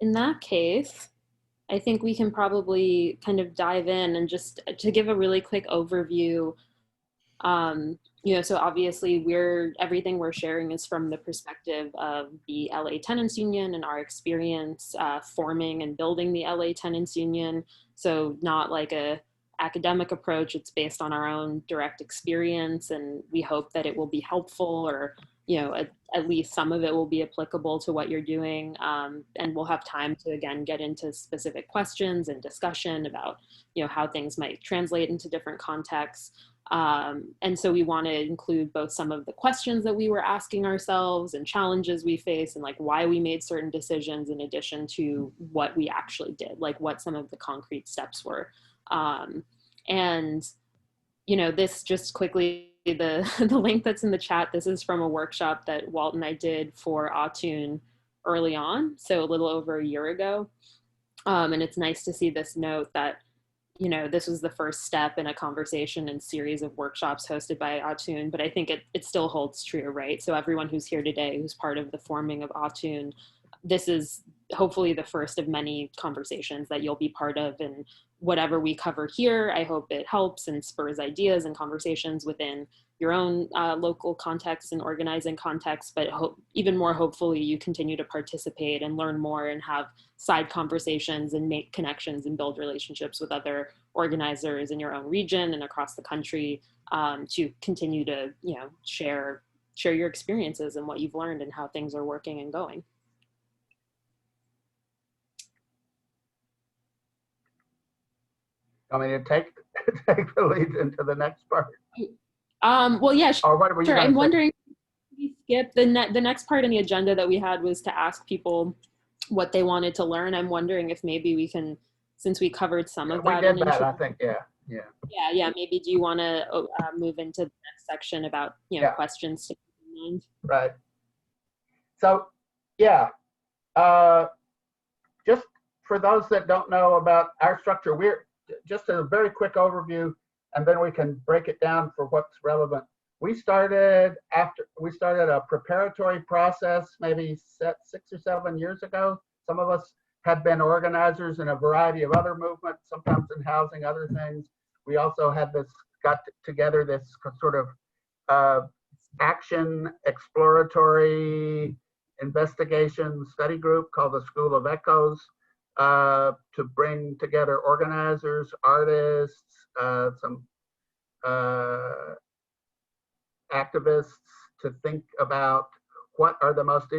In that case, I think we can probably kind of dive in and just to give a really quick overview. So obviously everything we're sharing is from the perspective of the LA Tenants Union and our experience forming and building the LA Tenants Union. So not like a academic approach. It's based on our own direct experience, and we hope that it will be helpful, or at least some of it will be applicable to what you're doing. And we'll have time to again get into specific questions and discussion about how things might translate into different contexts. And so we want to include both some of the questions that we were asking ourselves and challenges we face, and like why we made certain decisions, in addition to what we actually did, like what some of the concrete steps were. And this just quickly, the link that's in the chat, this is from a workshop that Walt and I did for ATUN early on, so a little over a year ago. And it's nice to see this note that this was the first step in a conversation and series of workshops hosted by ATUN, but I think it still holds true, right? So everyone who's here today, who's part of the forming of ATUN, this is hopefully the first of many conversations that you'll be part of. And whatever we cover here, I hope it helps and spurs ideas and conversations within your own local context and organizing context, but even more hopefully you continue to participate and learn more and have side conversations and make connections and build relationships with other organizers in your own region and across the country, to continue to share your experiences and what you've learned and how things are working and going. I mean, take the lead into the next part. Well, yeah, sure. I'm wondering, we skip the next part in the agenda that we had was to ask people what they wanted to learn. I'm wondering if maybe we can, since we covered some of that. We did that, I think, yeah. Maybe do you want to move into the next section about questions to keep in mind? Right. So, just for those that don't know about our structure, we're just a very quick overview, and then we can break it down for what's relevant. We started a preparatory process maybe 6 or 7 years ago. Some of us had been organizers in a variety of other movements, sometimes in housing, other things. We also had got together this sort of action exploratory investigation study group called the School of Echoes, to bring together organizers, artists, some activists, to think about what are the most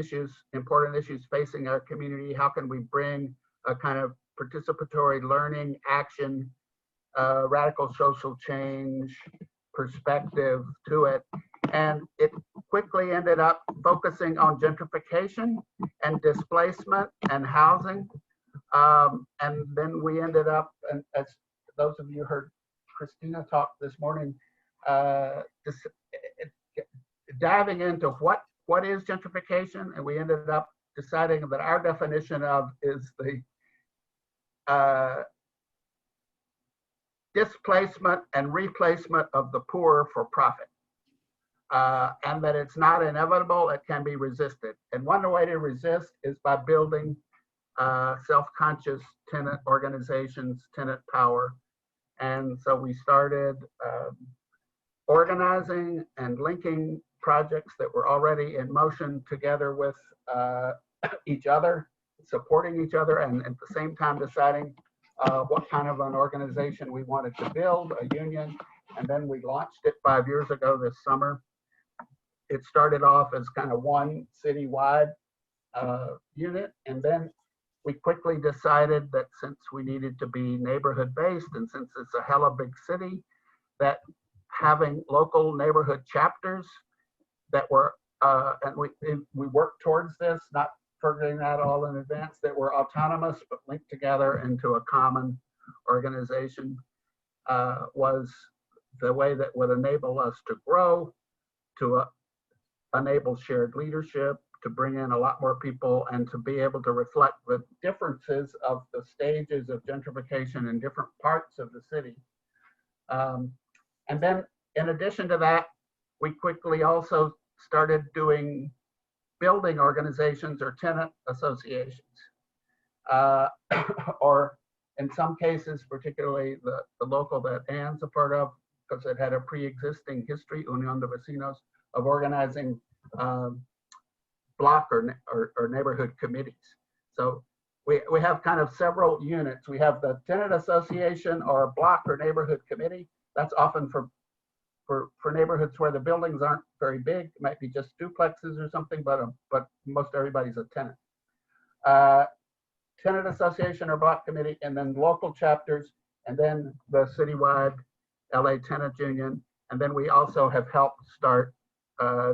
important issues facing our community. How can we bring a kind of participatory learning, action, radical social change perspective to it? And it quickly ended up focusing on gentrification and displacement and housing. And then we ended up, and as those of you heard Christina talk this morning, diving into what is gentrification, and we ended up deciding that our definition of is the displacement and replacement of the poor for profit. And that it's not inevitable, it can be resisted. And one way to resist is by building self-conscious tenant organizations, tenant power. And so we started organizing and linking projects that were already in motion together with each other, supporting each other, and at the same time deciding what kind of an organization we wanted to build, a union. And then we launched it 5 years ago this summer. It started off as kind of one citywide unit, and then we quickly decided that since we needed to be neighborhood based, and since it's a hella big city, that having local neighborhood chapters that were, and we worked towards this, not figuring that all in advance, that were autonomous but linked together into a common organization, was the way that would enable us to grow, to enable shared leadership, to bring in a lot more people, and to be able to reflect the differences of the stages of gentrification in different parts of the city. And then in addition to that, we quickly also started building organizations or tenant associations. or in some cases, particularly the local that Anne's a part of, because it had a pre-existing history, Unión de Vecinos, of organizing block or neighborhood committees. So we have kind of several units. We have the tenant association or a block or neighborhood committee. That's often for neighborhoods where the buildings aren't very big. It might be just duplexes or something, but most everybody's a tenant. Tenant association or block committee, and then local chapters, and then the citywide LA Tenant Union. And then we also have helped start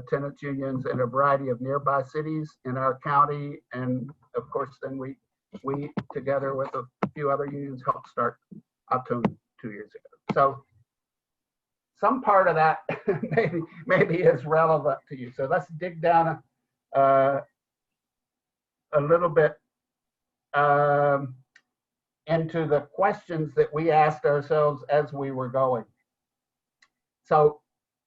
tenants unions in a variety of nearby cities in our county. And of course, then we together with a few other unions helped start ATUN 2 years ago. So some part of that maybe is relevant to you. So let's dig down a little bit into the questions that we asked ourselves as we were going. So,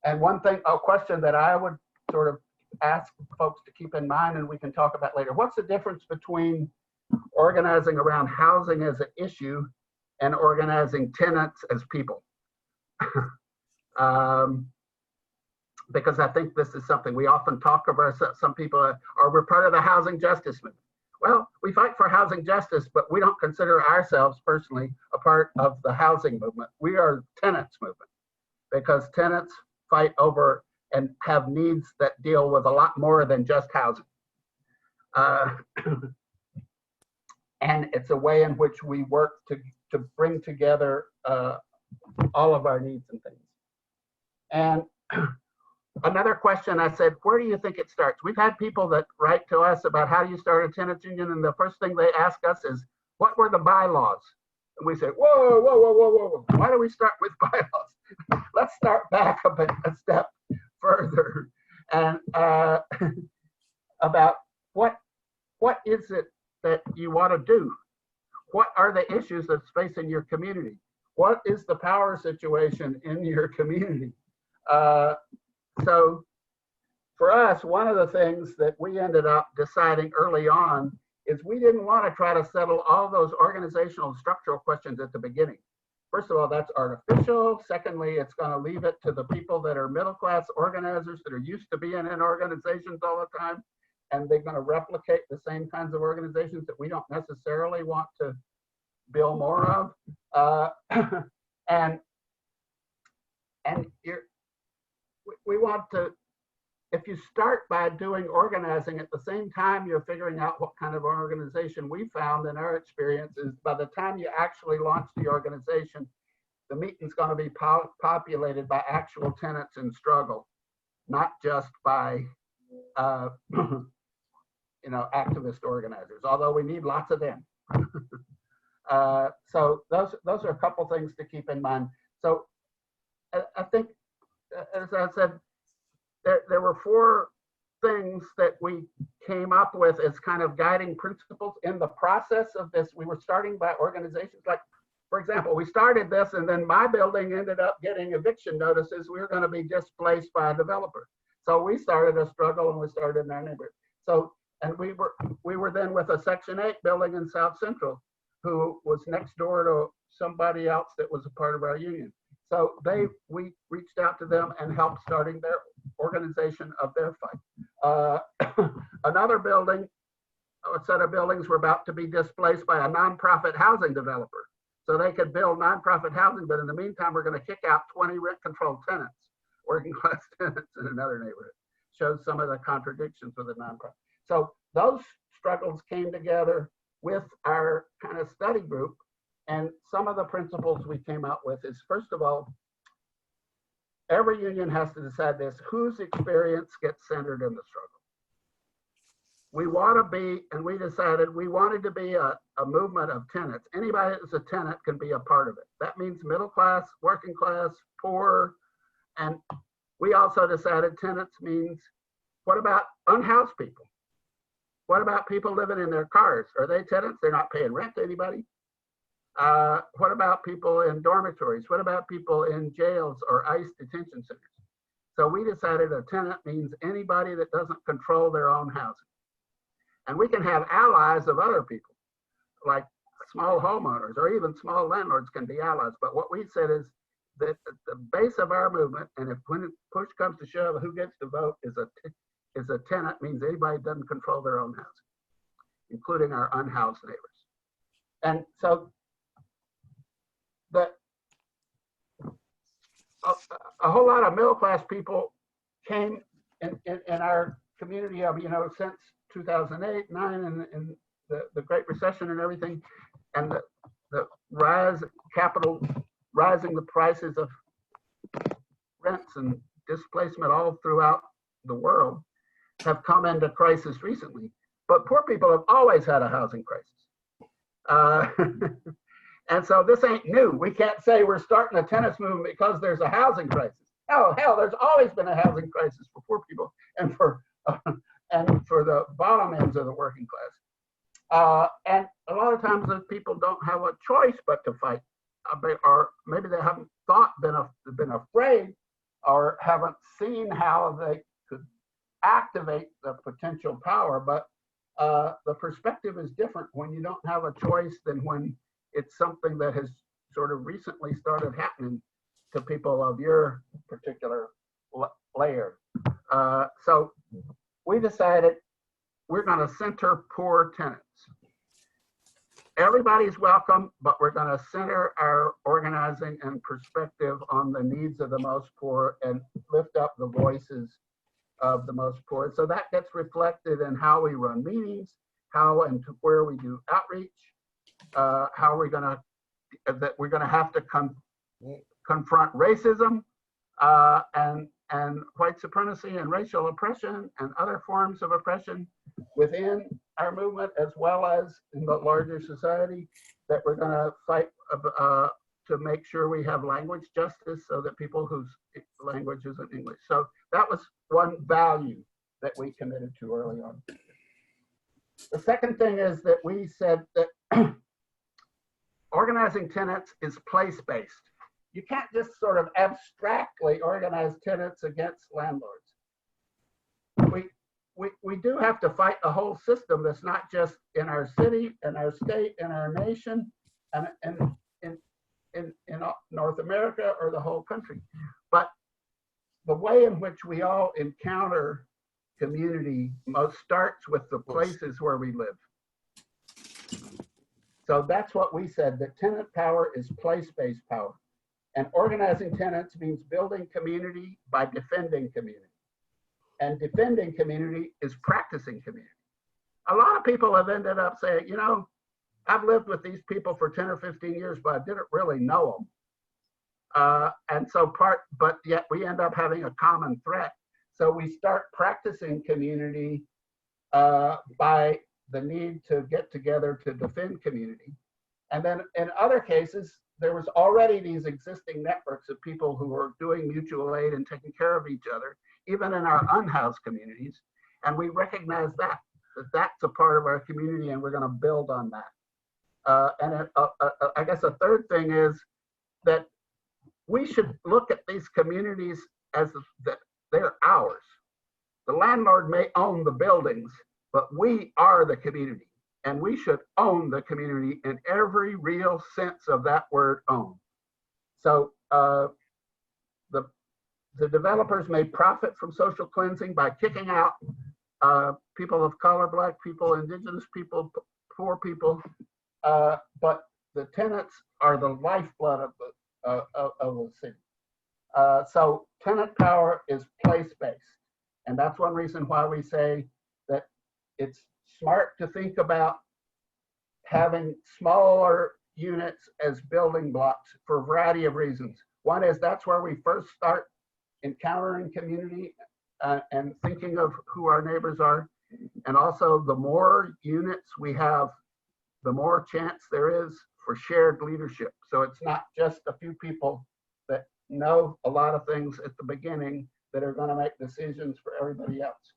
and a question that I would sort of ask folks to keep in mind, and we can talk about later, what's the difference between organizing around housing as an issue and organizing tenants as people? Because I think this is something we often talk of ourselves. Some people are we're part of the housing justice movement. Well, we fight for housing justice, but we don't consider ourselves personally a part of the housing movement. We are tenants movement, because tenants fight over and have needs that deal with a lot more than just housing. And it's a way in which we work to bring together all of our needs and things. And another question, I said, where do you think it starts? We've had people that write to us about how you start a tenants union, and the first thing they ask us is, what were the bylaws? And we say, whoa, whoa, whoa, whoa, whoa, whoa. Why do we start with bylaws? Let's start back a step further and about what is it that you want to do? What are the issues that's facing your community? What is the power situation in your community? So for us, one of the things that we ended up deciding early on is we didn't want to try to settle all those organizational and structural questions at the beginning. First of all, that's artificial. Secondly, it's going to leave it to the people that are middle-class organizers that are used to being in organizations all the time, and they're going to replicate the same kinds of organizations that we don't necessarily want to build more of. We want to, if you start by doing organizing at the same time you're figuring out what kind of organization we found in our experience is by the time you actually launch the organization, the meeting's going to be populated by actual tenants in struggle, not just by activist organizers, although we need lots of them. So those are a couple things to keep in mind. So I think, as I said, there were 4 things that we came up with as kind of guiding principles in the process of this. We were starting by organizations. Like, for example, we started this and then my building ended up getting eviction notices. We were going to be displaced by a developer. So we started a struggle and we started in our neighborhood. So, and we were then with a Section 8 building in South Central who was next door to somebody else that was a part of our union. So we reached out to them and helped starting their organization of their fight. Another building, a set of buildings were about to be displaced by a nonprofit housing developer. So they could build nonprofit housing, but in the meantime, we're going to kick out 20 rent-controlled tenants, working class tenants in another neighborhood. Shows some of the contradictions with the nonprofit. So those struggles came together with our kind of study group. And some of the principles we came out with is, first of all, every union has to decide this, whose experience gets centered in the struggle. We want to be, and we decided we wanted to be a movement of tenants. Anybody that's a tenant can be a part of it. That means middle class, working class, poor. And we also decided tenants means, what about unhoused people? What about people living in their cars? Are they tenants? They're not paying rent to anybody. What about people in dormitories? What about people in jails or ICE detention centers? So we decided a tenant means anybody that doesn't control their own housing. And we can have allies of other people. like small homeowners or even small landlords can be allies. But what we said is that the base of our movement, and if when push comes to shove, who gets to vote is a tenant, means anybody doesn't control their own house, including our unhoused neighbors. And so the a whole lot of middle class people came in our community of, since 2008, 9, and the Great Recession and everything, and the rising the prices of rents and displacement all throughout the world have come into crisis recently. But poor people have always had a housing crisis. And so this ain't new. We can't say we're starting a tenants movement because there's a housing crisis. Hell, there's always been a housing crisis for poor people and for the bottom ends of the working class. And a lot of times those people don't have a choice but to fight, or maybe they haven't been afraid, or haven't seen how they could activate the potential power. But the perspective is different when you don't have a choice than when it's something that has sort of recently started happening to people of your particular layer. So we decided we're going to center poor tenants. Everybody's welcome, but we're going to center our organizing and perspective on the needs of the most poor and lift up the voices of the most poor. So that gets reflected in how we run meetings, how and to where we do outreach, how we're going to have to confront racism and white supremacy and racial oppression and other forms of oppression within our movement, as well as in the larger society, that we're going to fight to make sure we have language justice so that people whose language isn't English. So that was one value that we committed to early on. The second thing is that we said that organizing tenants is place-based. You can't just sort of abstractly organize tenants against landlords. We do have to fight a whole system that's not just in our city, in our state, in our nation, and in North America or the whole country. But the way in which we all encounter community most starts with the places where we live. So that's what we said, that tenant power is place-based power. And organizing tenants means building community by defending community. And defending community is practicing community. A lot of people have ended up saying, I've lived with these people for 10 or 15 years, but I didn't really know them. But yet we end up having a common threat. So we start practicing community by the need to get together to defend community. And then in other cases, there was already these existing networks of people who were doing mutual aid and taking care of each other, even in our unhoused communities. And we recognize that that's a part of our community, and we're going to build on that. I guess a third thing is that we should look at these communities as that they're ours. The landlord may own the buildings, but we are the community. And we should own the community in every real sense of that word own. So the developers may profit from social cleansing by kicking out people of color, Black people, indigenous people, poor people, but the tenants are the lifeblood of the city. So tenant power is place-based. And that's one reason why we say that it's smart to think about having smaller units as building blocks for a variety of reasons. One is that's where we first start encountering community and thinking of who our neighbors are. And also the more units we have, the more chance there is for shared leadership. So it's not just a few people that know a lot of things at the beginning that are going to make decisions for everybody else.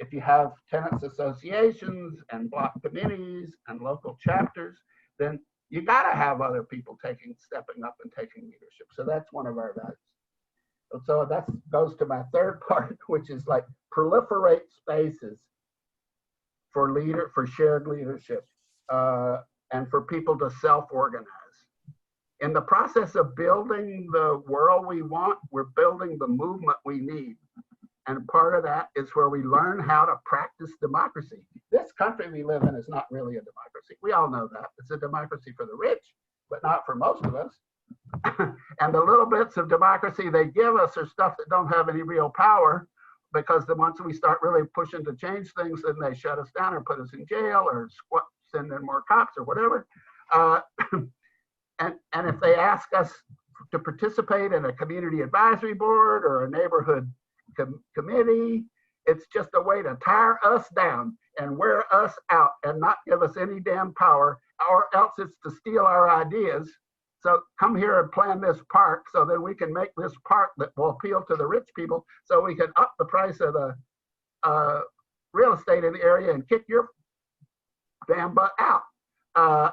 If you have tenants associations and block committees and local chapters, then you got to have other people stepping up and taking leadership. So that's one of our values. So that goes to my third part, which is like proliferate spaces for shared leadership. and for people to self-organize. In the process of building the world we want, we're building the movement we need. And part of that is where we learn how to practice democracy. This country we live in is not really a democracy. We all know that. It's a democracy for the rich, but not for most of us. And the little bits of democracy they give us are stuff that don't have any real power, because then once we start really pushing to change things, then they shut us down or put us in jail or send in more cops or whatever. And if they ask us to participate in a community advisory board or a neighborhood committee, it's just a way to tire us down and wear us out and not give us any damn power, or else it's to steal our ideas. So come here and plan this park so that we can make this park that will appeal to the rich people, so we can up the price of the real estate in the area and kick your damn butt out.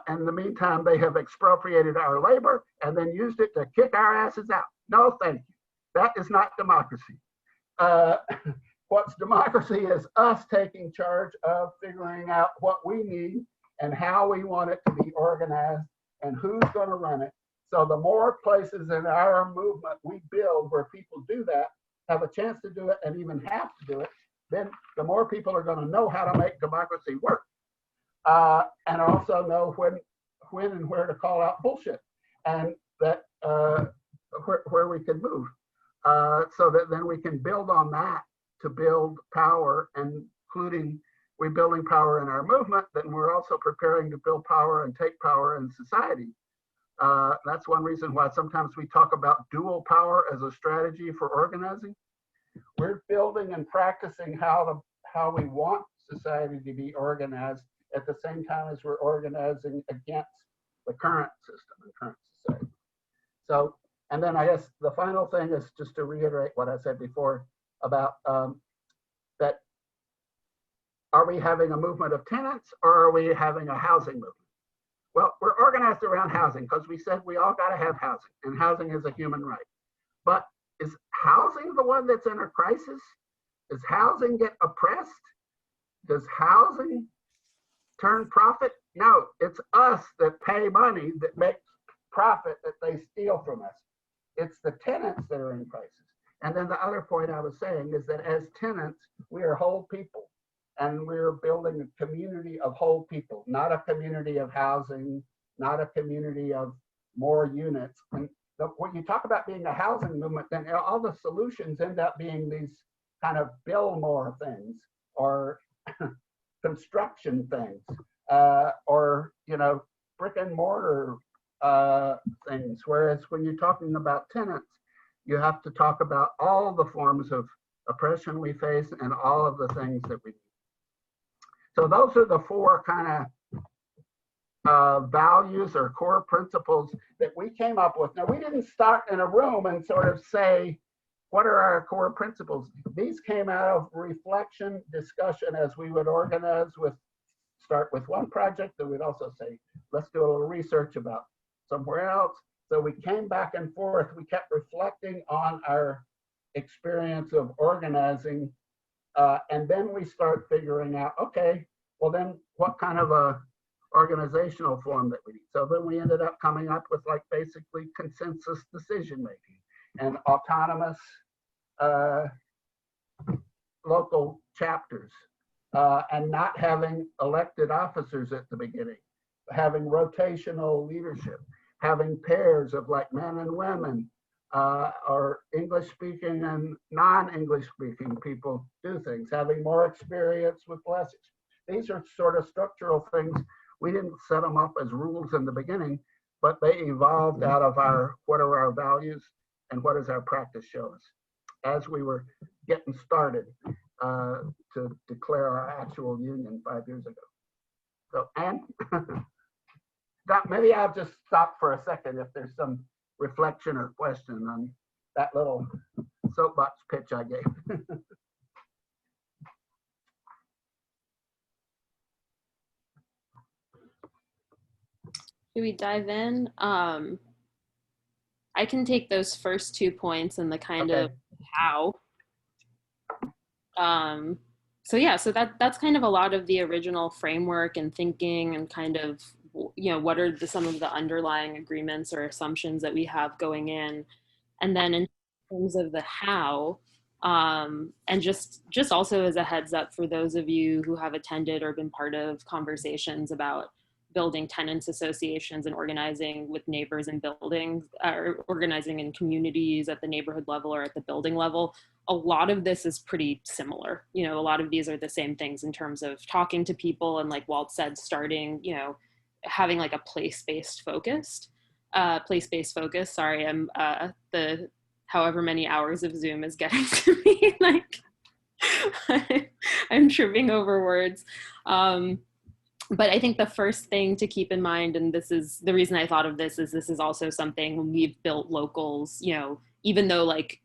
And in the meantime, they have expropriated our labor and then used it to kick our asses out. No, thank you. That is not democracy. What's democracy is us taking charge of figuring out what we need and how we want it to be organized and who's going to run it. So the more places in our movement we build where people do that, have a chance to do it, and even have to do it, then the more people are going to know how to make democracy work. And also know when and where to call out bullshit, and that where we can move, so that then we can build on that to build power, and including we're building power in our movement, then we're also preparing to build power and take power in society. That's one reason why sometimes we talk about dual power as a strategy for organizing. We're building and practicing how we want society to be organized at the same time as we're organizing against the current system and current society. So, and then I guess the final thing is just to reiterate what I said before about that, are we having a movement of tenants, or are we having a housing movement? Well, we're organized around housing because we said we all got to have housing, and housing is a human right. But is housing the one that's in a crisis? Does housing get oppressed? Does housing turn profit? No, it's us that pay money that makes profit that they steal from us. It's the tenants that are in crisis. And then the other point I was saying is that as tenants, we are whole people, and we're building a community of whole people, not a community of housing, not a community of more units. And when you talk about being a housing movement, then all the solutions end up being these kind of build more things, or construction things, or, you know, brick and mortar things. Whereas when you're talking about tenants, you have to talk about all the forms of oppression we face and all of the things that we do. So those are the four kind of values or core principles that we came up with. Now, we didn't start in a room and sort of say, what are our core principles? These came out of reflection, discussion, as we would organize start with one project, then we'd also say, let's do a little research about somewhere else. So we came back and forth. We kept reflecting on our experience of organizing. And then we start figuring out, okay, well then what kind of a organizational form that we need. So then we ended up coming up with like basically consensus decision making and autonomous local chapters, and not having elected officers at the beginning, having rotational leadership, having pairs of like men and women, or English speaking and non-English speaking people do things, having more experience with less experience. These are sort of structural things. We didn't set them up as rules in the beginning, but they evolved out of what are our values and what does our practice show us as we were getting started to declare our actual union 5 years ago. So, and maybe I'll just stop for a second if there's some reflection or question on that little soapbox pitch I gave. Should we dive in? I can take those first 2 points and the kind of how. So yeah, so that's kind of a lot of the original framework and thinking and kind of you know, what are some of the underlying agreements or assumptions that we have going in? And then in terms of the how, and just also as a heads up for those of you who have attended or been part of conversations about building tenants associations and organizing with neighbors in buildings, or organizing in communities at the neighborhood level or at the building level, a lot of this is pretty similar. You know, a lot of these are the same things in terms of talking to people and, like Walt said, starting, you know, having like a place-based focus. Sorry, I'm the however many hours of Zoom is getting to me. Like I'm tripping over words. But I think the first thing to keep in mind, and this is the reason I thought of this, is this is also something when we've built locals, you know, even though like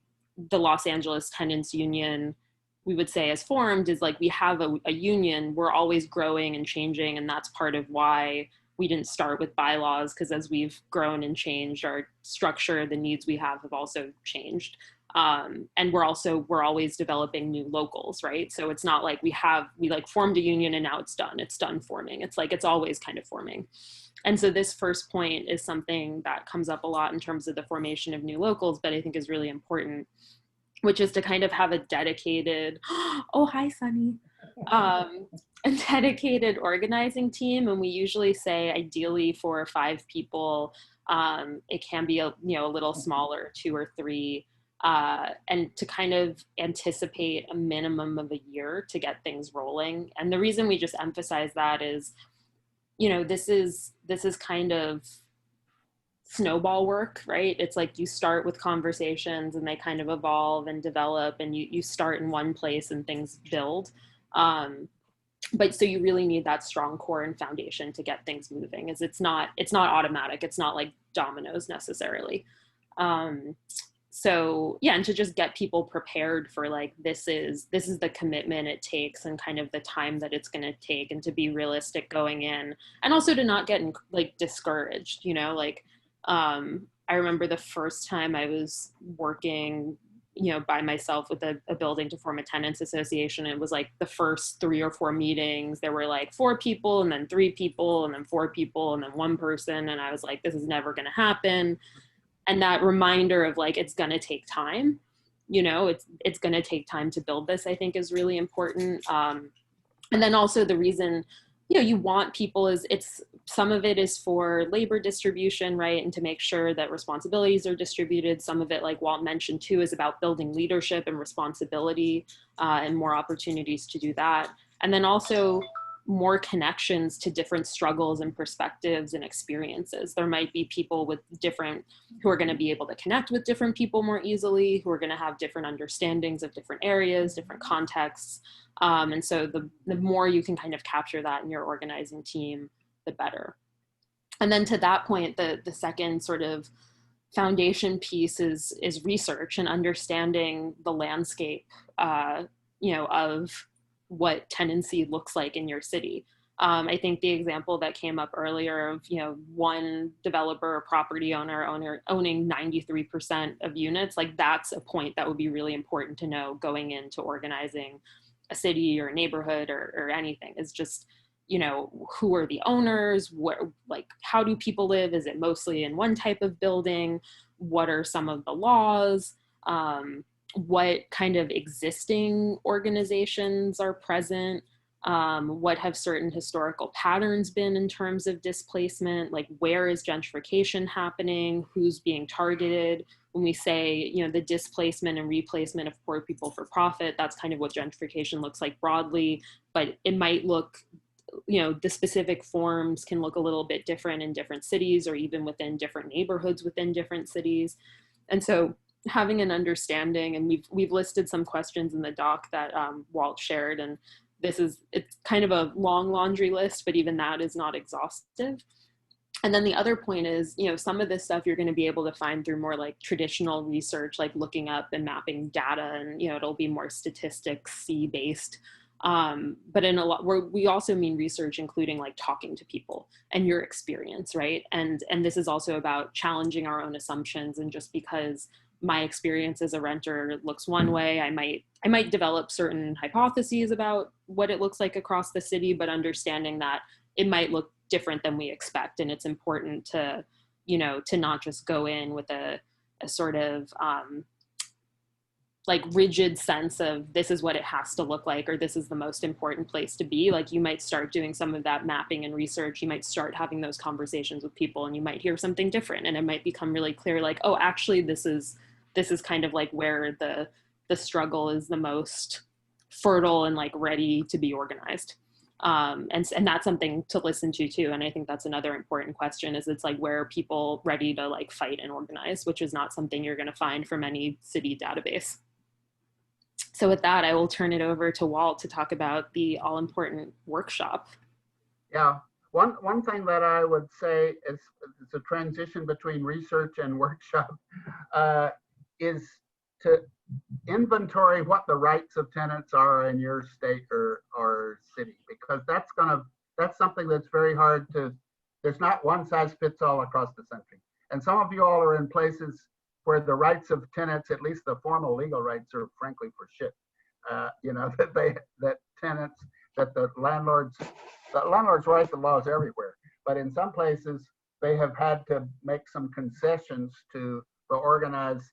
the Los Angeles Tenants Union, we would say is formed, is like we have a union, we're always growing and changing. And that's part of why we didn't start with bylaws, because as we've grown and changed, our structure, the needs we have also changed. And we're always developing new locals, right? So it's not like we like formed a union and now it's done forming. It's like, it's always kind of forming. And so this first point is something that comes up a lot in terms of the formation of new locals, but I think is really important, which is to kind of have a dedicated, oh, hi, Sunny, a dedicated organizing team. And we usually say ideally 4 or 5 people. It can be a little smaller, 2 or 3, and to kind of anticipate a minimum of a year to get things rolling. And the reason we just emphasize that is, you know, this is kind of snowball work, right? It's like you start with conversations and they kind of evolve and develop, and you start in one place and things build. But so you really need that strong core and foundation to get things moving, as it's not automatic. It's not like dominoes necessarily. So yeah, and to just get people prepared for like, this is the commitment it takes and kind of the time that it's going to take, and to be realistic going in, and also to not get like discouraged, you know, like, I remember the first time I was working, you know, by myself with a building to form a tenants association. It was like the first 3 or 4 meetings, there were like 4 people and then 3 people and then 4 people and then 1 person. And I was like, this is never going to happen. And that reminder of like, it's going to take time, you know, it's going to take time to build this, I think is really important. And then also the reason, you know, you want people is some of it is for labor distribution, right? And to make sure that responsibilities are distributed. Some of it, like Walt mentioned too, is about building leadership and responsibility, and more opportunities to do that. And then also more connections to different struggles and perspectives and experiences. There might be people who are going to be able to connect with different people more easily, who are going to have different understandings of different areas, different contexts. And so the more you can kind of capture that in your organizing team, the better. And then to that point, the second sort of foundation piece is research and understanding the landscape, you know, of what tenancy looks like in your city. I think the example that came up earlier of, you know, one developer or property owner owning 93% of units, like that's a point that would be really important to know going into organizing a city or a neighborhood or anything, is just, you know, who are the owners, like how do people live? Is it mostly in one type of building? What are some of the laws? What kind of existing organizations are present? What have certain historical patterns been in terms of displacement? Like, where is gentrification happening? Who's being targeted? When we say, you know, the displacement and replacement of poor people for profit, that's kind of what gentrification looks like broadly, but it might look, you know, the specific forms can look a little bit different in different cities, or even within different neighborhoods within different cities. And so having an understanding, and we've listed some questions in the doc that Walt shared, and it's kind of a long laundry list, but even that is not exhaustive. And then the other point is, you know, some of this stuff you're going to be able to find through more like traditional research, like looking up and mapping data, and, you know, it'll be more statistics-y based. But in a lot, we also mean research, including like talking to people and your experience, right? And this is also about challenging our own assumptions. And just because my experience as a renter looks one way, I might develop certain hypotheses about what it looks like across the city, but understanding that it might look different than we expect. And it's important to, to not just go in with a sort of like rigid sense of this is what it has to look like, or this is the most important place to be. Like, you might start doing some of that mapping and research. You might start having those conversations with people, and you might hear something different, and it might become really clear, like, oh, actually this is kind of like where the struggle is the most fertile and like ready to be organized. And that's something to listen to too. And I think that's another important question, is it's like, where are people ready to like fight and organize, which is not something you're going to find from any city database. So with that, I will turn it over to Walt to talk about the all-important workshop. Yeah, one thing that I would say is it's a transition between research and workshop, is to inventory what the rights of tenants are in your state or city, because that's something that's very hard to, there's not one size fits all across the country. And some of you all are in places where the rights of tenants, at least the formal legal rights, are frankly for shit. That tenants, that the landlords write the laws everywhere. But in some places, they have had to make some concessions to the organized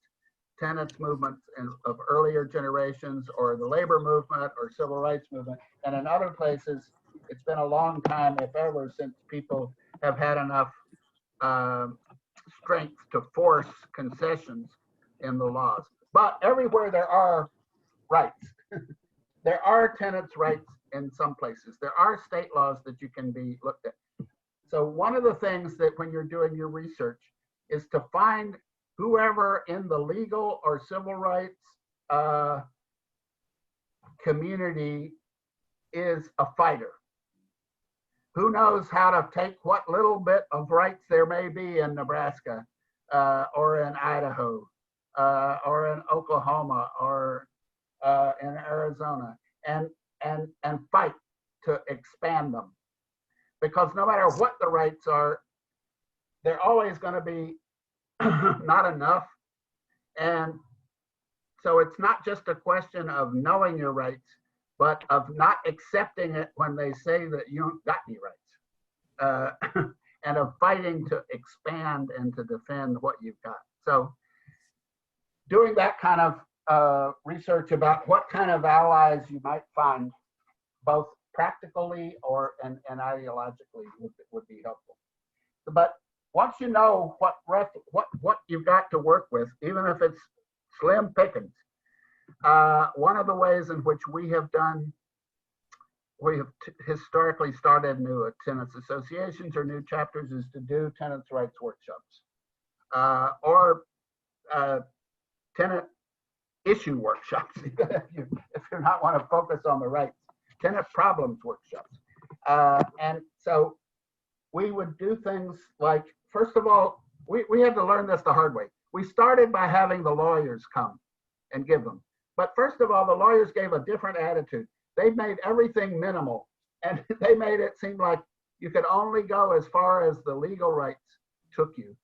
tenants movements of earlier generations, or the labor movement or civil rights movement. And in other places, it's been a long time, if ever, since people have had enough strength to force concessions in the laws. But everywhere there are rights. There are tenants' rights in some places. There are state laws that you can be looked at. So one of the things that when you're doing your research is to find whoever in the legal or civil rights community is a fighter. Who knows how to take what little bit of rights there may be in Nebraska or in Idaho or in Oklahoma or in Arizona, and fight to expand them. Because no matter what the rights are, they're always going to be not enough. And so it's not just a question of knowing your rights, but of not accepting it when they say that you don't got any rights, and of fighting to expand and to defend what you've got. So doing that kind of research about what kind of allies you might find, both practically and ideologically, would be helpful. But once you know what you've got to work with, even if it's slim pickings, one of the ways in which we have historically started new tenants associations or new chapters is to do tenants' rights workshops, or tenant issue workshops, if you not want to focus on the rights, tenant problems workshops. And so we would do things like, first of all, we had to learn this the hard way. We started by having the lawyers come and give them. But first of all, the lawyers gave a different attitude. They made everything minimal, and they made it seem like you could only go as far as the legal rights took you.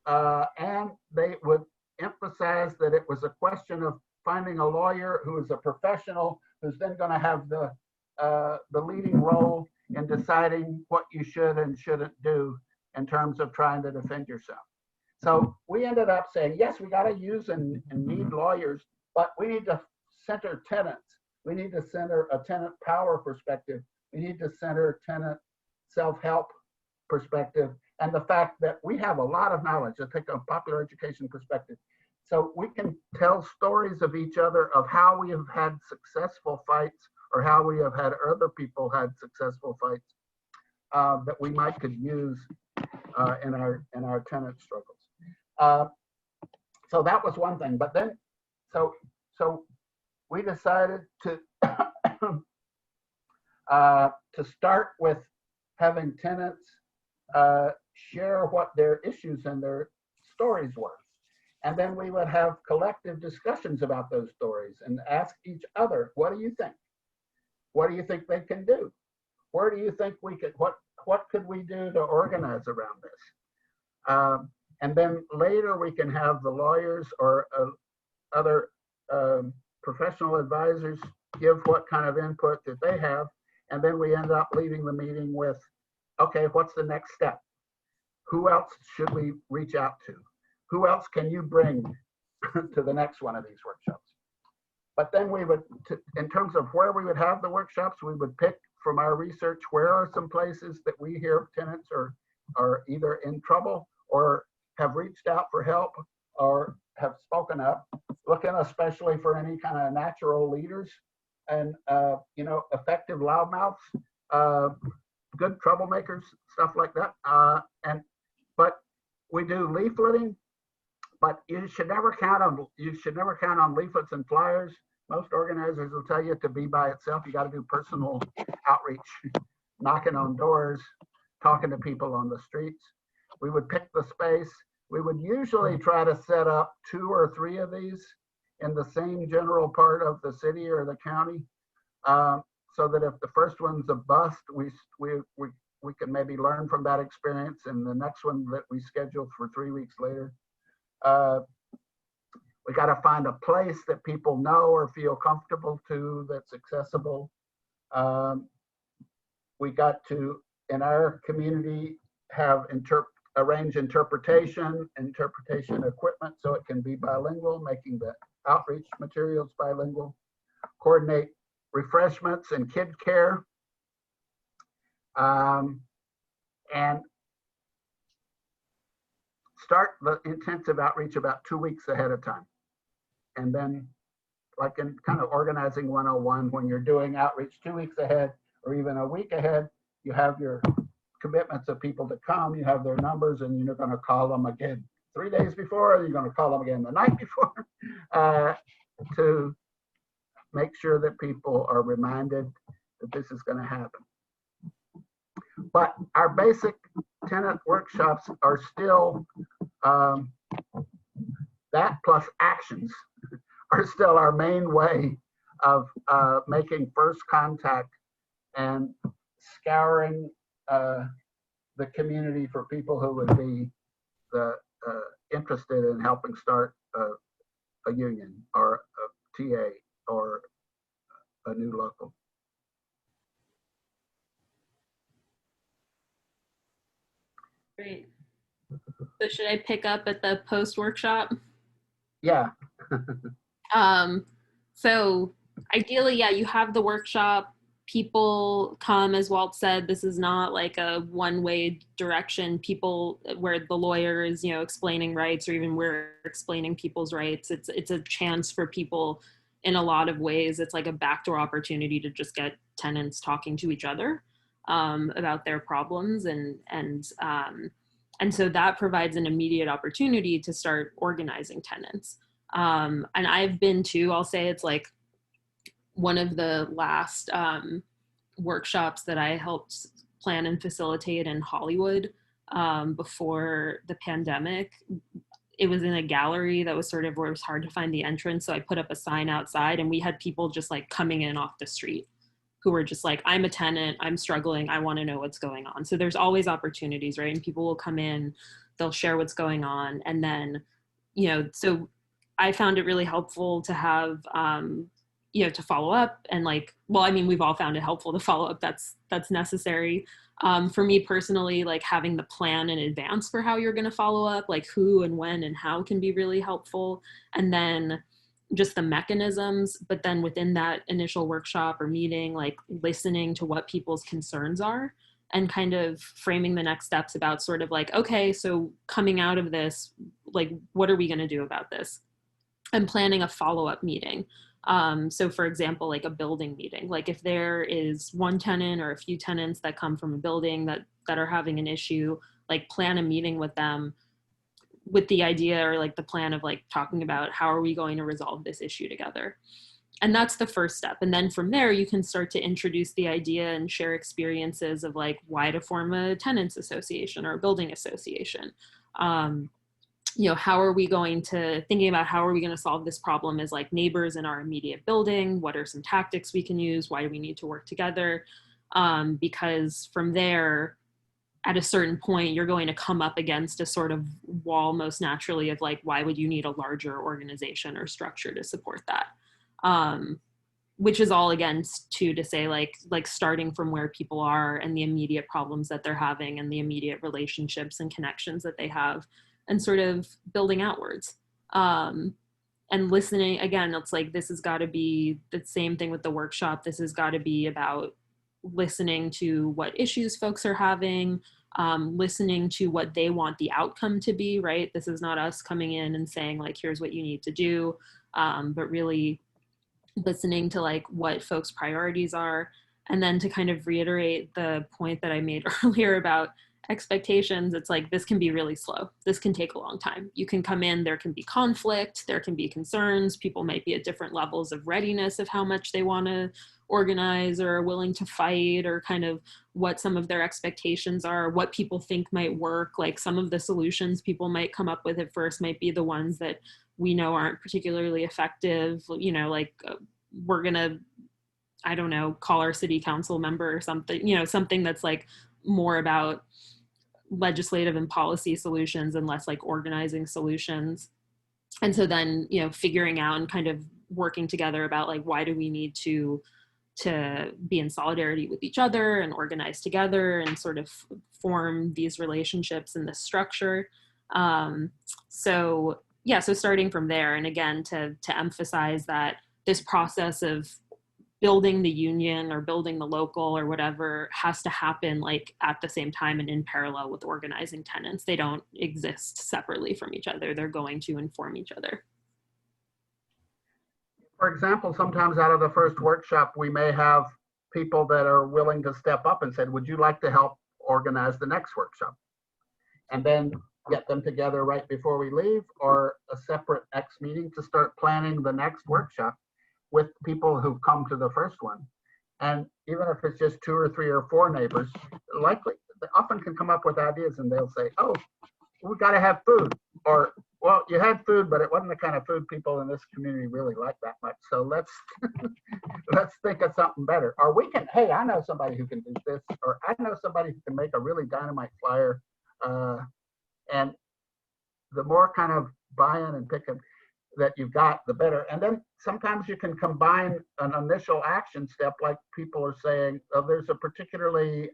And they would emphasize that it was a question of finding a lawyer who is a professional, who's then going to have the leading role in deciding what you should and shouldn't do in terms of trying to defend yourself. So we ended up saying, yes, we got to use and need lawyers, but we need to center tenants. We need to center a tenant power perspective. We need to center tenant self-help perspective, and the fact that we have a lot of knowledge. I take a popular education perspective. So we can tell stories of each other, of how we have had successful fights, or how we have had other people had successful fights that we might could use in our tenant struggles. So that was one thing. But then, so we decided to to start with having tenants share what their issues and their stories were. And then we would have collective discussions about those stories and ask each other, what do you think? What do you think they can do? Where do you think we could, what could we do to organize around this? And then later we can have the lawyers or other professional advisors give what kind of input that they have. And then we end up leaving the meeting with okay, what's the next step? Who else should we reach out to? Who else can you bring to the next one of these workshops? But then we would, in terms of where we would have the workshops, we would pick from our research, where are some places that we hear tenants are either in trouble or have reached out for help or have spoken up, looking especially for any kind of natural leaders and, effective loudmouths, good troublemakers, stuff like that. But we do leafleting, but you should never count on leaflets and flyers. Most organizers will tell you to be by itself. You got to do personal outreach, knocking on doors, talking to people on the streets. We would pick the space. We would usually try to set up 2 or 3 of these in the same general part of the city or the county, so that if the first one's a bust, we can maybe learn from that experience, and the next one that we schedule for 3 weeks later. We got to find a place that people know or feel comfortable to, that's accessible. We got to, in our community, have arrange interpretation equipment so it can be bilingual, making the outreach materials bilingual. Coordinate refreshments and kid care. And start the intensive outreach about 2 weeks ahead of time. And then, like in kind of organizing 101, when you're doing outreach 2 weeks ahead or even a week ahead, you have your commitments of people to come, you have their numbers, and you're going to call them again 3 days before, or you're going to call them again the night before, to make sure that people are reminded that this is going to happen. But our basic tenant workshops are still, that plus actions are still our main way of making first contact and scouring the community for people who would be interested in helping start a union or a TA or a new local. Great. So should I pick up at the post workshop? Yeah. So ideally, yeah, you have the workshop, people come, as Walt said, this is not like a one-way direction. People, where the lawyer is, explaining rights, or even we're explaining people's rights. It's a chance for people in a lot of ways. It's like a backdoor opportunity to just get tenants talking to each other about their problems, and so that provides an immediate opportunity to start organizing tenants. And I've been to, I'll say it's like one of the last workshops that I helped plan and facilitate in Hollywood before the pandemic. It was in a gallery that was sort of where it was hard to find the entrance. So I put up a sign outside, and we had people just like coming in off the street who were just like, I'm a tenant, I'm struggling, I want to know what's going on. So there's always opportunities, right? And people will come in, they'll share what's going on. And then, so I found it really helpful to have, to follow up, and we've all found it helpful to follow up. That's necessary. For me personally, like having the plan in advance for how you're going to follow up, like who and when and how, can be really helpful. And then just the mechanisms, but then within that initial workshop or meeting, like listening to what people's concerns are and kind of framing the next steps about sort of like, okay, so coming out of this, like, what are we going to do about this? And planning a follow-up meeting. So for example, like a building meeting, like if there is one tenant or a few tenants that come from a building that are having an issue, like plan a meeting with them with the idea, or like the plan of like talking about how are we going to resolve this issue together. And that's the first step. And then from there, you can start to introduce the idea and share experiences of like why to form a tenants association or a building association. How are we going to, thinking about how are we going to solve this problem as like neighbors in our immediate building? What are some tactics we can use? Why do we need to work together? Because from there, at a certain point, you're going to come up against a sort of wall most naturally of like, why would you need a larger organization or structure to support that? which is all again to say like starting from where people are and the immediate problems that they're having and the immediate relationships and connections that they have, and sort of building outwards. And listening, again, it's like this has got to be the same thing with the workshop. This has got to be about listening to what issues folks are having, listening to what they want the outcome to be, right? This is not us coming in and saying like, here's what you need to do, but really listening to like what folks' priorities are. And then to kind of reiterate the point that I made earlier about expectations, it's like this can be really slow. This can take a long time. You can come in, there can be conflict, there can be concerns. People might be at different levels of readiness of how much they want to organize or are willing to fight, or kind of what some of their expectations are, what people think might work. Like some of the solutions people might come up with at first might be the ones that we know aren't particularly effective. You know, like we're gonna, I don't know, call our city council member or something, you know, something that's like more about legislative and policy solutions and less like organizing solutions. And so then, you know, figuring out and kind of working together about like, why do we need to be in solidarity with each other and organize together and sort of form these relationships and this structure. So yeah, so starting from there, and again, to emphasize that this process of building the union or building the local or whatever has to happen like at the same time and in parallel with organizing tenants. They don't exist separately from each other. They're going to inform each other. For example, sometimes out of the first workshop, we may have people that are willing to step up and said, would you like to help organize the next workshop? And then get them together right before we leave, or a separate next meeting to start planning the next workshop with people who've come to the first one. And even if it's just 2 or 3 or 4 neighbors, likely they often can come up with ideas, and they'll say, oh, we got to have food, or well, you had food, but it wasn't the kind of food people in this community really like that much. So let's let's think of something better. Or we can, hey, I know somebody who can do this, or I know somebody who can make a really dynamite flyer. And the more kind of buy-in and picking that you've got, the better. And then sometimes you can combine an initial action step, like people are saying, oh, there's a particularly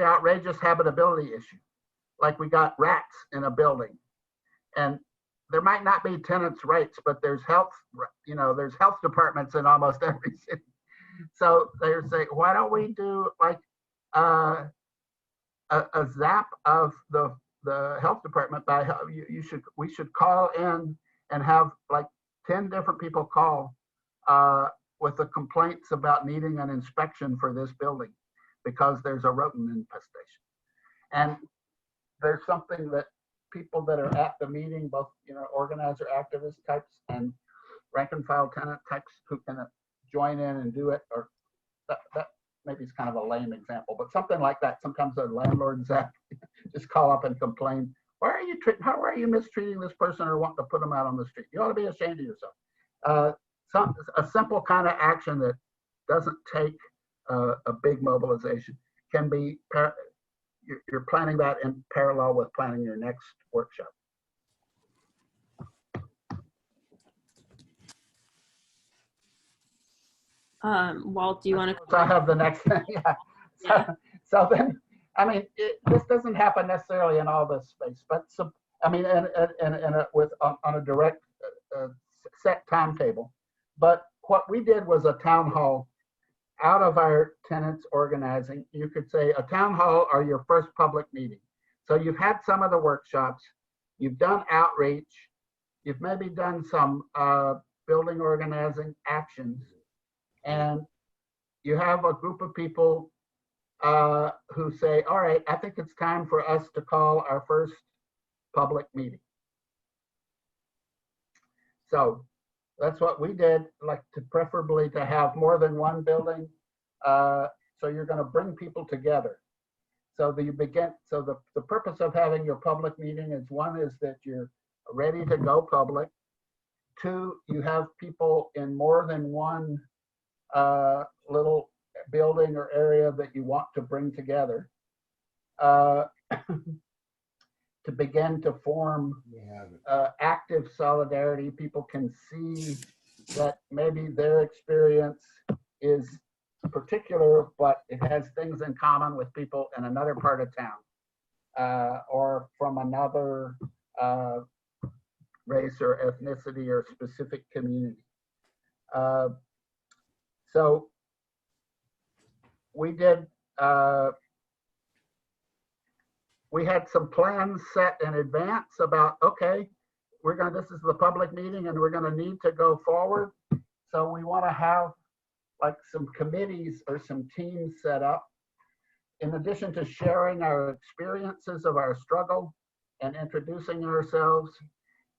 outrageous habitability issue. Like we got rats in a building, and there might not be tenants' rights, but there's health, you know, there's health departments in almost every city. So they're saying, why don't we do like a zap of the health department by how we should call in and have like 10 different people call with the complaints about needing an inspection for this building because there's a rodent infestation. And there's something that people that are at the meeting, both, you know, organizer activist types and rank and file tenant types who can join in and do it, or that maybe it's kind of a lame example, but something like that. Sometimes the landlords just call up and complain, how are you mistreating this person or want to put them out on the street? You ought to be ashamed of yourself. A simple kind of action that doesn't take a big mobilization can be, you're planning that in parallel with planning your next workshop. Walt, do you want to? I have the next thing. Yeah. Yeah. So then, I mean, this doesn't happen necessarily in all this space, but I mean, on a direct set timetable. But what we did was a town hall out of our tenants organizing. You could say a town hall are your first public meeting. So you've had some of the workshops, you've done outreach, you've maybe done some building organizing actions, and you have a group of people who say, all right, I think it's time for us to call our first public meeting. So that's what we did, like preferably to have more than one building. So you're going to bring people together. So the purpose of having your public meeting is, one is that you're ready to go public. 2, you have people in more than one little building or area that you want to bring together. to begin to form active solidarity. People can see that maybe their experience is particular, but it has things in common with people in another part of town, or from another race or ethnicity or specific community. So we did, we had some plans set in advance about, okay, this is the public meeting and we're gonna need to go forward. So we wanna have like some committees or some teams set up. In addition to sharing our experiences of our struggle and introducing ourselves,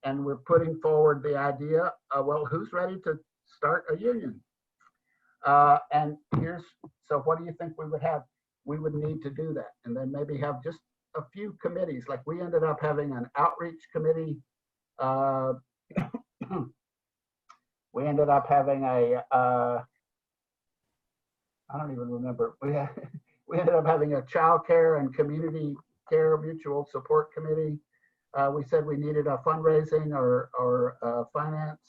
and we're putting forward the idea, well, who's ready to start a union? So what do you think we would have? We would need to do that. And then maybe have just a few committees. Like we ended up having an outreach committee. We ended up having I don't even remember. We ended up having a child care and community care mutual support committee. We said we needed a fundraising or finance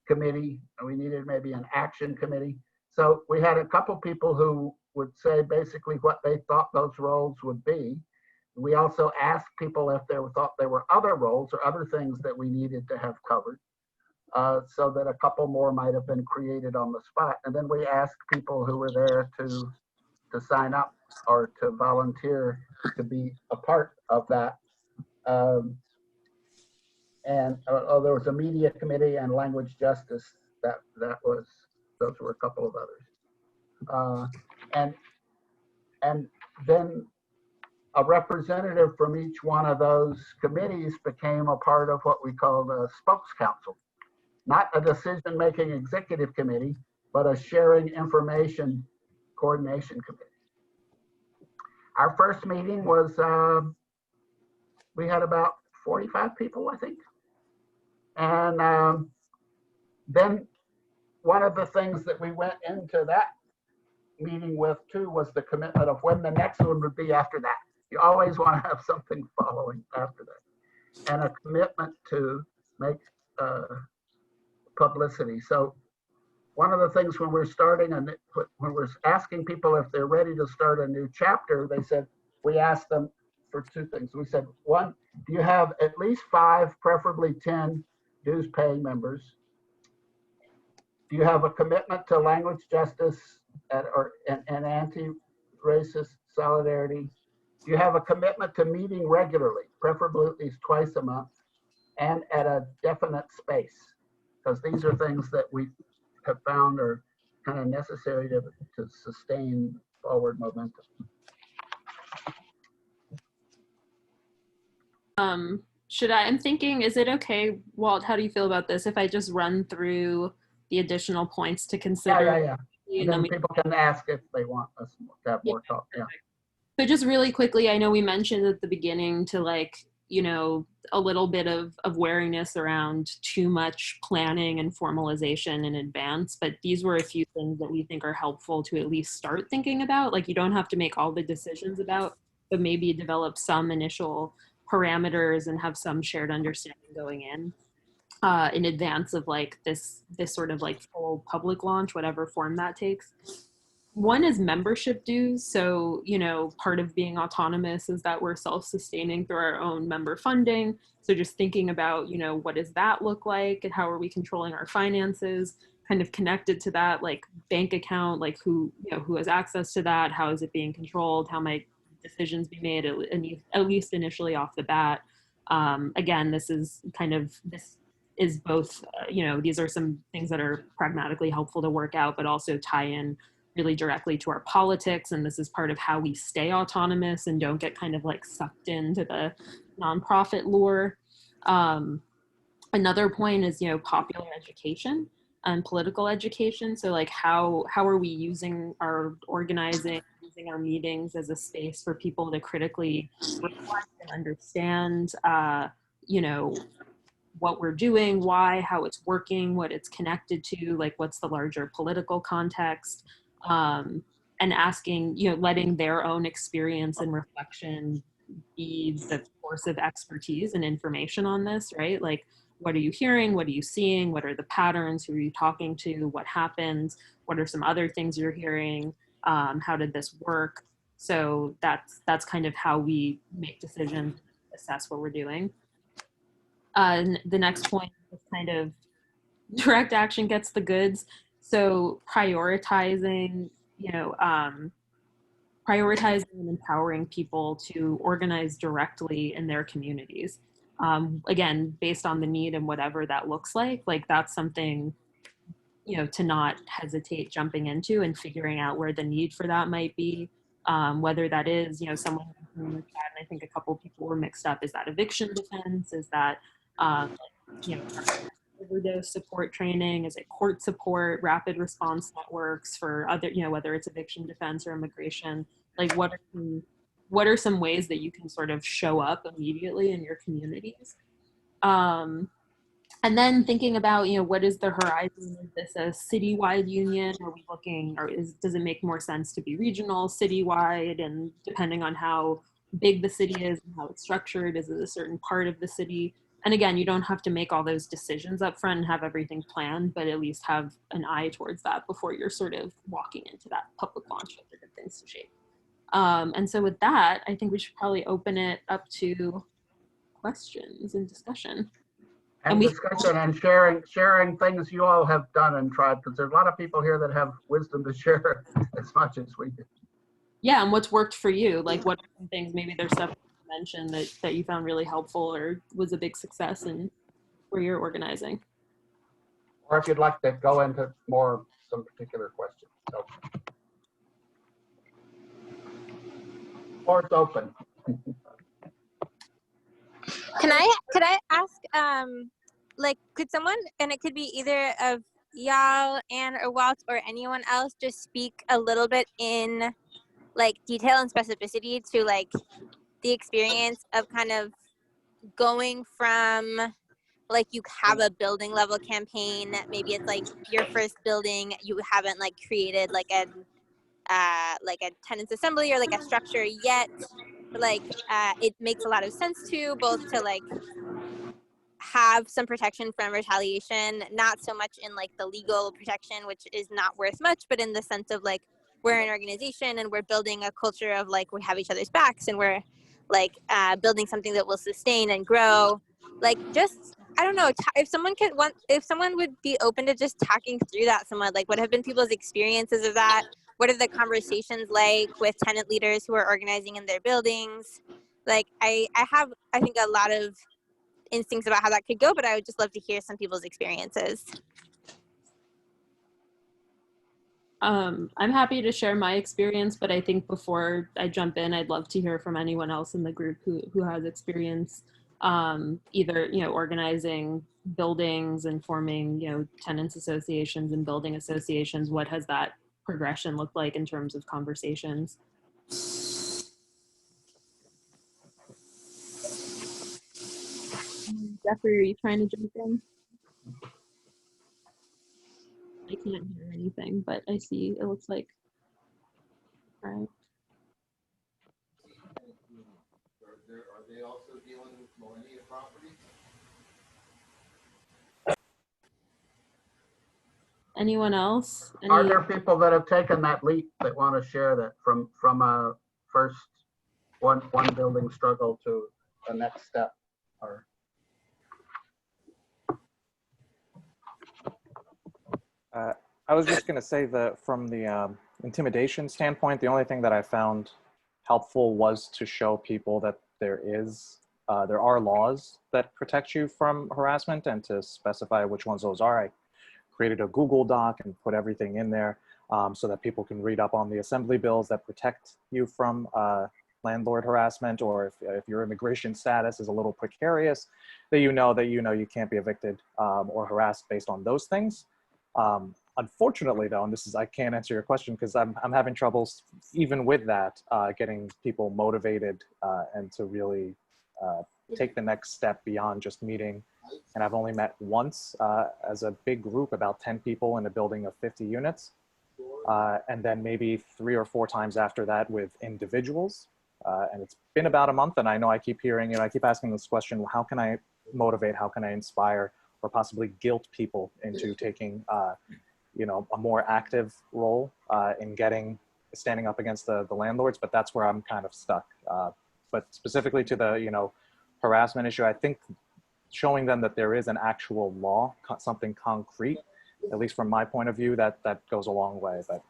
committee. We needed maybe an action committee. So we had a couple people who would say basically what they thought those roles would be. We also asked people if they thought there were other roles or other things that we needed to have covered, so that a couple more might have been created on the spot. And then we asked people who were there to sign up or to volunteer to be a part of that. And there was a media committee and language justice. Those were a couple of others. And then a representative from each one of those committees became a part of what we call the spokes council. Not a decision-making executive committee, but a sharing information coordination committee. Our first meeting was, we had about 45 people, I think. And then one of the things that we went into that meeting with too was the commitment of when the next one would be after that. You always want to have something following after that, and a commitment to make publicity. So one of the things when we're starting and when we're asking people if they're ready to start a new chapter, they said, we asked them for two things. We said, one, do you have at least 5, preferably 10 dues paying members? Do you have a commitment to language justice and anti-racist solidarity? Do you have a commitment to meeting regularly, preferably at least twice a month, and at a definite space? Because these are things that we have found are kind of necessary to sustain forward momentum. I'm thinking, is it okay, Walt, how do you feel about this, if I just run through the additional points to consider? Yeah. And then people can ask if they want us to have more talk. Yeah. So just really quickly, I know we mentioned at the beginning to a little bit of wariness around too much planning and formalization in advance, but these were a few things that we think are helpful to at least start thinking about. Like, you don't have to make all the decisions about, but maybe develop some initial parameters and have some shared understanding going in advance of this sort of full public launch, whatever form that takes. One is membership dues. So, part of being autonomous is that we're self-sustaining through our own member funding. So just thinking about, what does that look like and how are we controlling our finances, kind of connected to that, like bank account, who has access to that, how is it being controlled, how might decisions be made, at least initially off the bat. Again, this is both, these are some things that are pragmatically helpful to work out, but also tie in really directly to our politics. And this is part of how we stay autonomous and don't get kind of sucked into the nonprofit lure. Another point is, popular education and political education. So how are we using our organizing, using our meetings as a space for people to critically reflect and understand, what we're doing, why, how it's working, what it's connected to, what's the larger political context, and asking, letting their own experience and reflection be the source of expertise and information on this, right? Like, what are you hearing? What are you seeing? What are the patterns? Who are you talking to? What happened? What are some other things you're hearing? How did this work? So that's kind of how we make decisions, assess what we're doing. The next point is kind of direct action gets the goods. So prioritizing, you know, prioritizing and empowering people to organize directly in their communities. Again, based on the need and whatever that looks like that's something, you know, to not hesitate jumping into and figuring out where the need for that might be. Whether that is, you know, someone in the chat, and I think a couple people were mixed up. Is that eviction defense? Is that, you know, overdose support training? Is it court support, rapid response networks for other, you know, whether it's eviction defense or immigration? Like, what are some ways that you can sort of show up immediately in your communities? And then thinking about, you know, what is the horizon? Is this a citywide union? Are we looking, or does it make more sense to be regional, citywide? And depending on how big the city is and how it's structured, is it a certain part of the city? And again, you don't have to make all those decisions up front and have everything planned, but at least have an eye towards that before you're sort of walking into that public launch with different things to shape. And so with that, I think we should probably open it up to questions and discussion. And discussion and sharing things you all have done and tried, because there's a lot of people here that have wisdom to share as much as we do. Yeah, and what's worked for you? Like, what are some things, maybe there's stuff you mentioned that you found really helpful or was a big success in where you're organizing? Or if you'd like to go into more, some particular questions. So, floor is open. Could I ask, like, could someone, and it could be either of y'all, Anne or Walt, or anyone else, just speak a little bit in like detail and specificity to like the experience of kind of going from like you have a building level campaign, maybe it's like your first building, you haven't like created like a tenants assembly or like a structure yet, but like it makes a lot of sense to both to like have some protection from retaliation, not so much in like the legal protection, which is not worth much, but in the sense of like we're an organization and we're building a culture of like we have each other's backs and we're like building something that will sustain and grow. Like just I don't know if someone would be open to just talking through that somewhat, like what have been people's experiences of that? What are the conversations like with tenant leaders who are organizing in their buildings? Like I think a lot of instincts about how that could go, but I would just love to hear some people's experiences. I'm happy to share my experience, but I think before I jump in, I'd love to hear from anyone else in the group who has experience, either, you know, organizing buildings and forming, you know, tenants associations and building associations. What has that progression looked like in terms of conversations? Jeffrey, are you trying to jump in? I can't hear anything, but I see it looks like. All right. Are they also dealing with millennia property? Anyone else? Are there people that have taken that leap that want to share that from a first one building struggle to the next step? Or I was just going to say that from the intimidation standpoint, the only thing that I found helpful was to show people that there are laws that protect you from harassment and to specify which ones those are. I created a Google Doc and put everything in there so that people can read up on the assembly bills that protect you from landlord harassment, or if your immigration status is a little precarious, that you know you can't be evicted or harassed based on those things. Unfortunately, though, and I can't answer your question because I'm having troubles even with that, getting people motivated and to really take the next step beyond just meeting. And I've only met once as a big group, about 10 people in a building of 50 units. And then maybe 3 or 4 times after that with individuals. And it's been about a month, and I know I keep hearing, I keep asking this question, how can I motivate, how can I inspire, or possibly guilt people into taking, a more active role in standing up against the landlords, but that's where I'm kind of stuck. But specifically to the, harassment issue, I think showing them that there is an actual law, something concrete, at least from my point of view, that goes a long way. But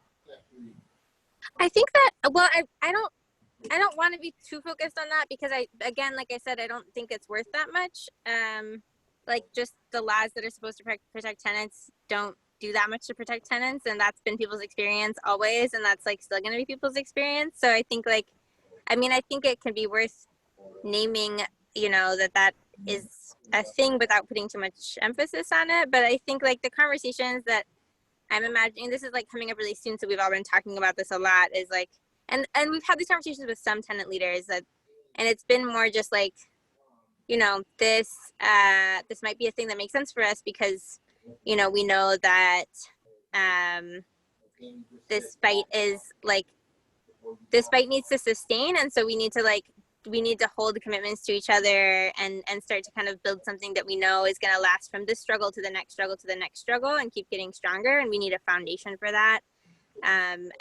I think that, well, I don't want to be too focused on that because again, like I said, I don't think it's worth that much. Like just the laws that are supposed to protect tenants don't do that much to protect tenants, and that's been people's experience always, and that's like still going to be people's experience. So I think I think it can be worth naming, that is a thing without putting too much emphasis on it. But I think like the conversations that I'm imagining, this is like coming up really soon, so we've all been talking about this a lot, is like, and we've had these conversations with some tenant leaders and it's been more just like, this might be a thing that makes sense for us because, we know that this fight needs to sustain, and so we need to hold the commitments to each other and start to kind of build something that we know is going to last from this struggle to the next struggle to the next struggle and keep getting stronger, and we need a foundation for that.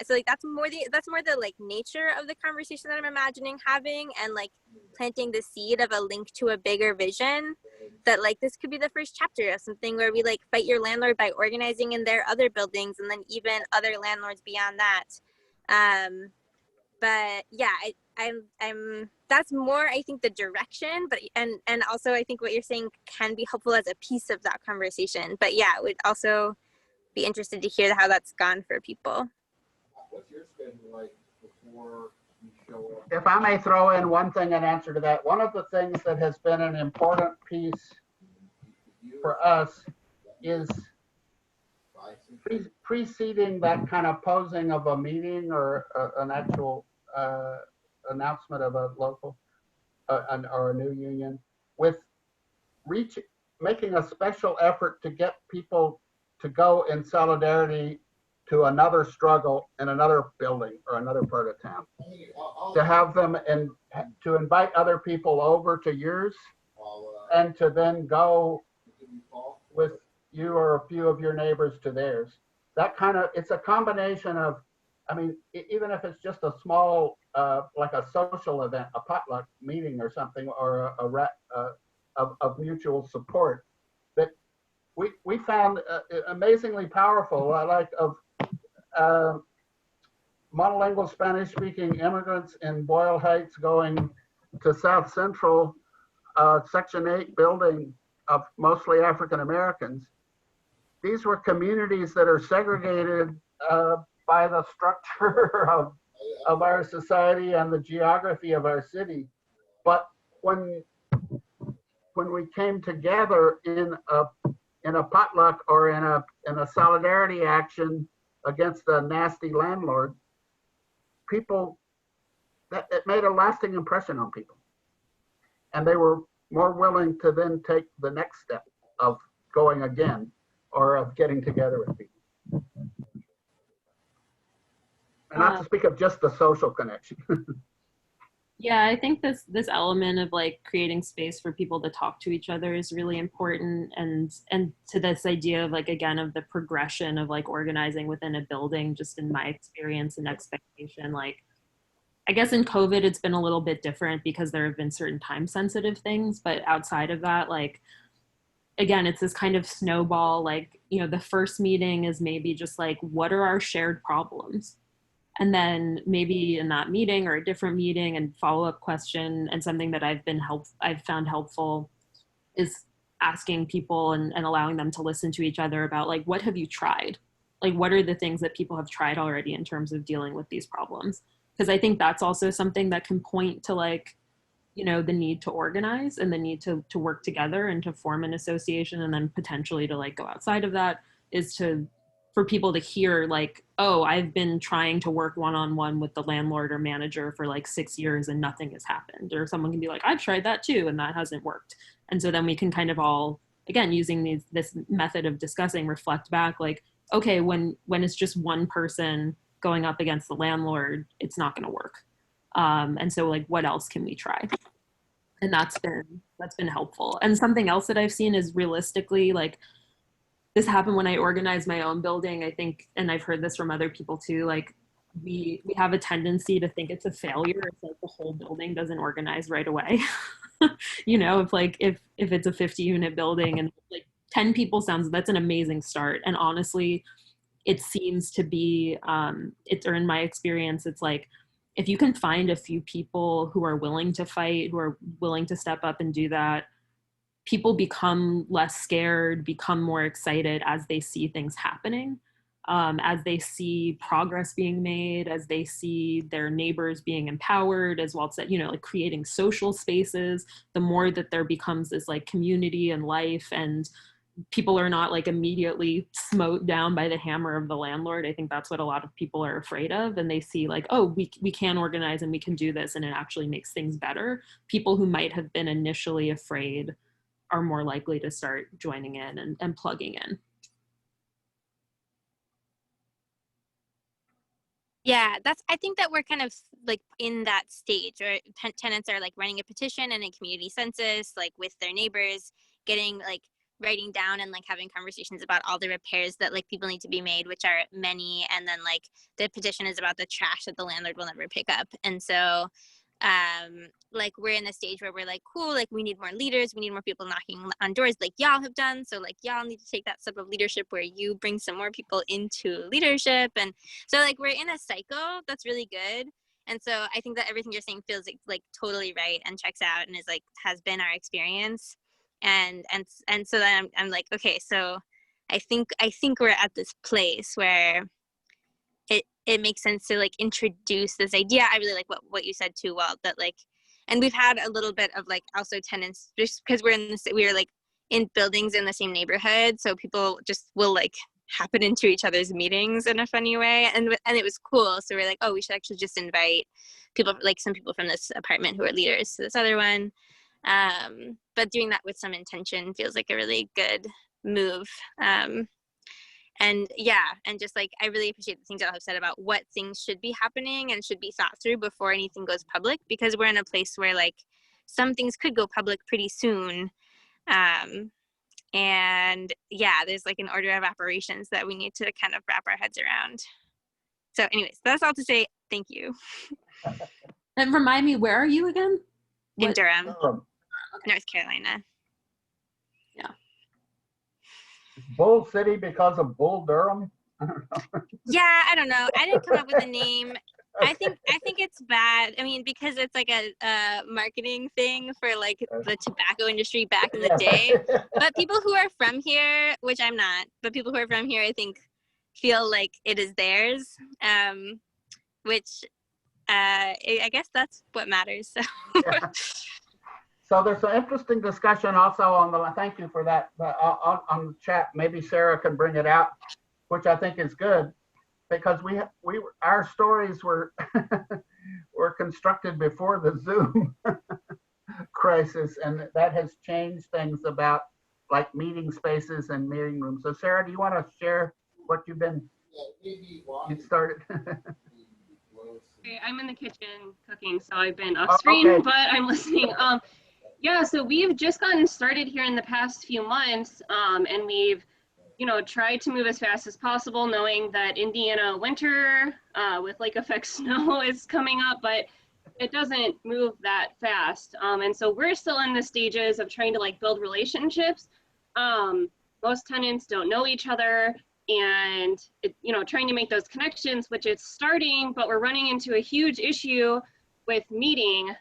So like that's more the like nature of the conversation that I'm imagining having, and like planting the seed of a link to a bigger vision that like this could be the first chapter of something where we like fight your landlord by organizing in their other buildings, and then even other landlords beyond that. But yeah, I'm that's more, I think, the direction, but and also I think what you're saying can be helpful as a piece of that conversation. But yeah, it would also be interested to hear how that's gone for people. What's your schedule like before you show up? If I may throw in one thing in answer to that, one of the things that has been an important piece for us is preceding that kind of posing of a meeting or an actual announcement of a local or a new union, with making a special effort to get people to go in solidarity to another struggle in another building or another part of town, to have them and to invite other people over to yours and to then go with you or a few of your neighbors to theirs. That kind of, it's a combination of, I mean, even if it's just a small, like a social event, a potluck meeting or something, or of mutual support, that we found amazingly powerful. Like of monolingual Spanish-speaking immigrants in Boyle Heights going to South Central, Section 8 building of mostly African Americans. These were communities that are segregated by the structure of our society and the geography of our city. But when we came together in a potluck or in a solidarity action against a nasty landlord, it made a lasting impression on people. And they were more willing to then take the next step of going again or of getting together with people. And not to speak of just the social connection. Yeah, I think this element of like creating space for people to talk to each other is really important, and to this idea of like, again, of the progression of like organizing within a building, just in my experience and expectation. Like, I guess in COVID it's been a little bit different because there have been certain time sensitive things, but outside of that, like, again, it's this kind of snowball, like, the first meeting is maybe just like, what are our shared problems? And then maybe in that meeting or a different meeting and follow-up question, and something that I've found helpful is asking people and allowing them to listen to each other about like, what have you tried? Like, what are the things that people have tried already in terms of dealing with these problems? Because I think that's also something that can point to like, the need to organize and the need to work together and to form an association, and then potentially to like go outside of that, is for people to hear like, oh, I've been trying to work one-on-one with the landlord or manager for like 6 years and nothing has happened. Or someone can be like, I've tried that too and that hasn't worked. And so then we can kind of all, again, using this method of discussing, reflect back like, okay, when it's just one person going up against the landlord, it's not going to work. And so like, what else can we try? And that's been helpful. And something else that I've seen is realistically, like, this happened when I organized my own building, I think, and I've heard this from other people too, like we have a tendency to think it's a failure if like the whole building doesn't organize right away. You know, if it's a 50 unit building and like 10 people sounds, that's an amazing start. And honestly, it seems to be or in my experience, it's like if you can find a few people who are willing to fight, who are willing to step up and do that, people become less scared, become more excited as they see things happening, as they see progress being made, as they see their neighbors being empowered, as well as, you know, like creating social spaces. The more that there becomes this like community and life, and people are not like immediately smote down by the hammer of the landlord. I think that's what a lot of people are afraid of. And they see like, oh, we can organize and we can do this, and it actually makes things better. People who might have been initially afraid are more likely to start joining in and plugging in. Yeah, I think that we're kind of like in that stage where tenants are like running a petition and a community census, like with their neighbors, getting like writing down and like having conversations about all the repairs that like people need to be made, which are many. And then like the petition is about the trash that the landlord will never pick up. And so like we're in a stage where we're like, cool, like we need more leaders, we need more people knocking on doors like y'all have done. So like y'all need to take that step of leadership where you bring some more people into leadership. And so like we're in a cycle that's really good. And so I think that everything you're saying feels like totally right and checks out and is like has been our experience. And so then I'm like, okay, so I think we're at this place where it makes sense to like introduce this idea. I really like what you said too, Walt, that like, and we've had a little bit of like also tenants just because we're like in buildings in the same neighborhood, so people just will like happen into each other's meetings in a funny way, and it was cool. So we're like, oh, we should actually just invite people, like some people from this apartment who are leaders to this other one. But doing that with some intention feels like a really good move. And yeah, and just like, I really appreciate the things y'all have said about what things should be happening and should be thought through before anything goes public, because we're in a place where like some things could go public pretty soon. And yeah, there's like an order of operations that we need to kind of wrap our heads around. So anyways, that's all to say, thank you. And remind me, where are you again? In Durham, Okay. North Carolina. Yeah. Bull City because of Bull Durham? Yeah, I don't know. I didn't come up with a name. I think it's bad. I mean, because it's like a marketing thing for like the tobacco industry back in the day. But people who are from here, which I'm not, but people who are from here, I think, feel like it is theirs. Which I guess that's what matters. So. Yeah. So there's an interesting discussion also on the, thank you for that, on the chat. Maybe Sarah can bring it out, which I think is good, because our stories were were constructed before the Zoom crisis, and that has changed things about like meeting spaces and meeting rooms. So Sarah, do you want to share what you've been, you started? I'm in the kitchen cooking, so I've been off screen, okay. but I'm listening. Yeah, so we've just gotten started here in the past few months, and we've, tried to move as fast as possible, knowing that Indiana winter with lake effect snow is coming up, but it doesn't move that fast. And so we're still in the stages of trying to like build relationships. Most tenants don't know each other, and trying to make those connections, which it's starting, but we're running into a huge issue with meeting.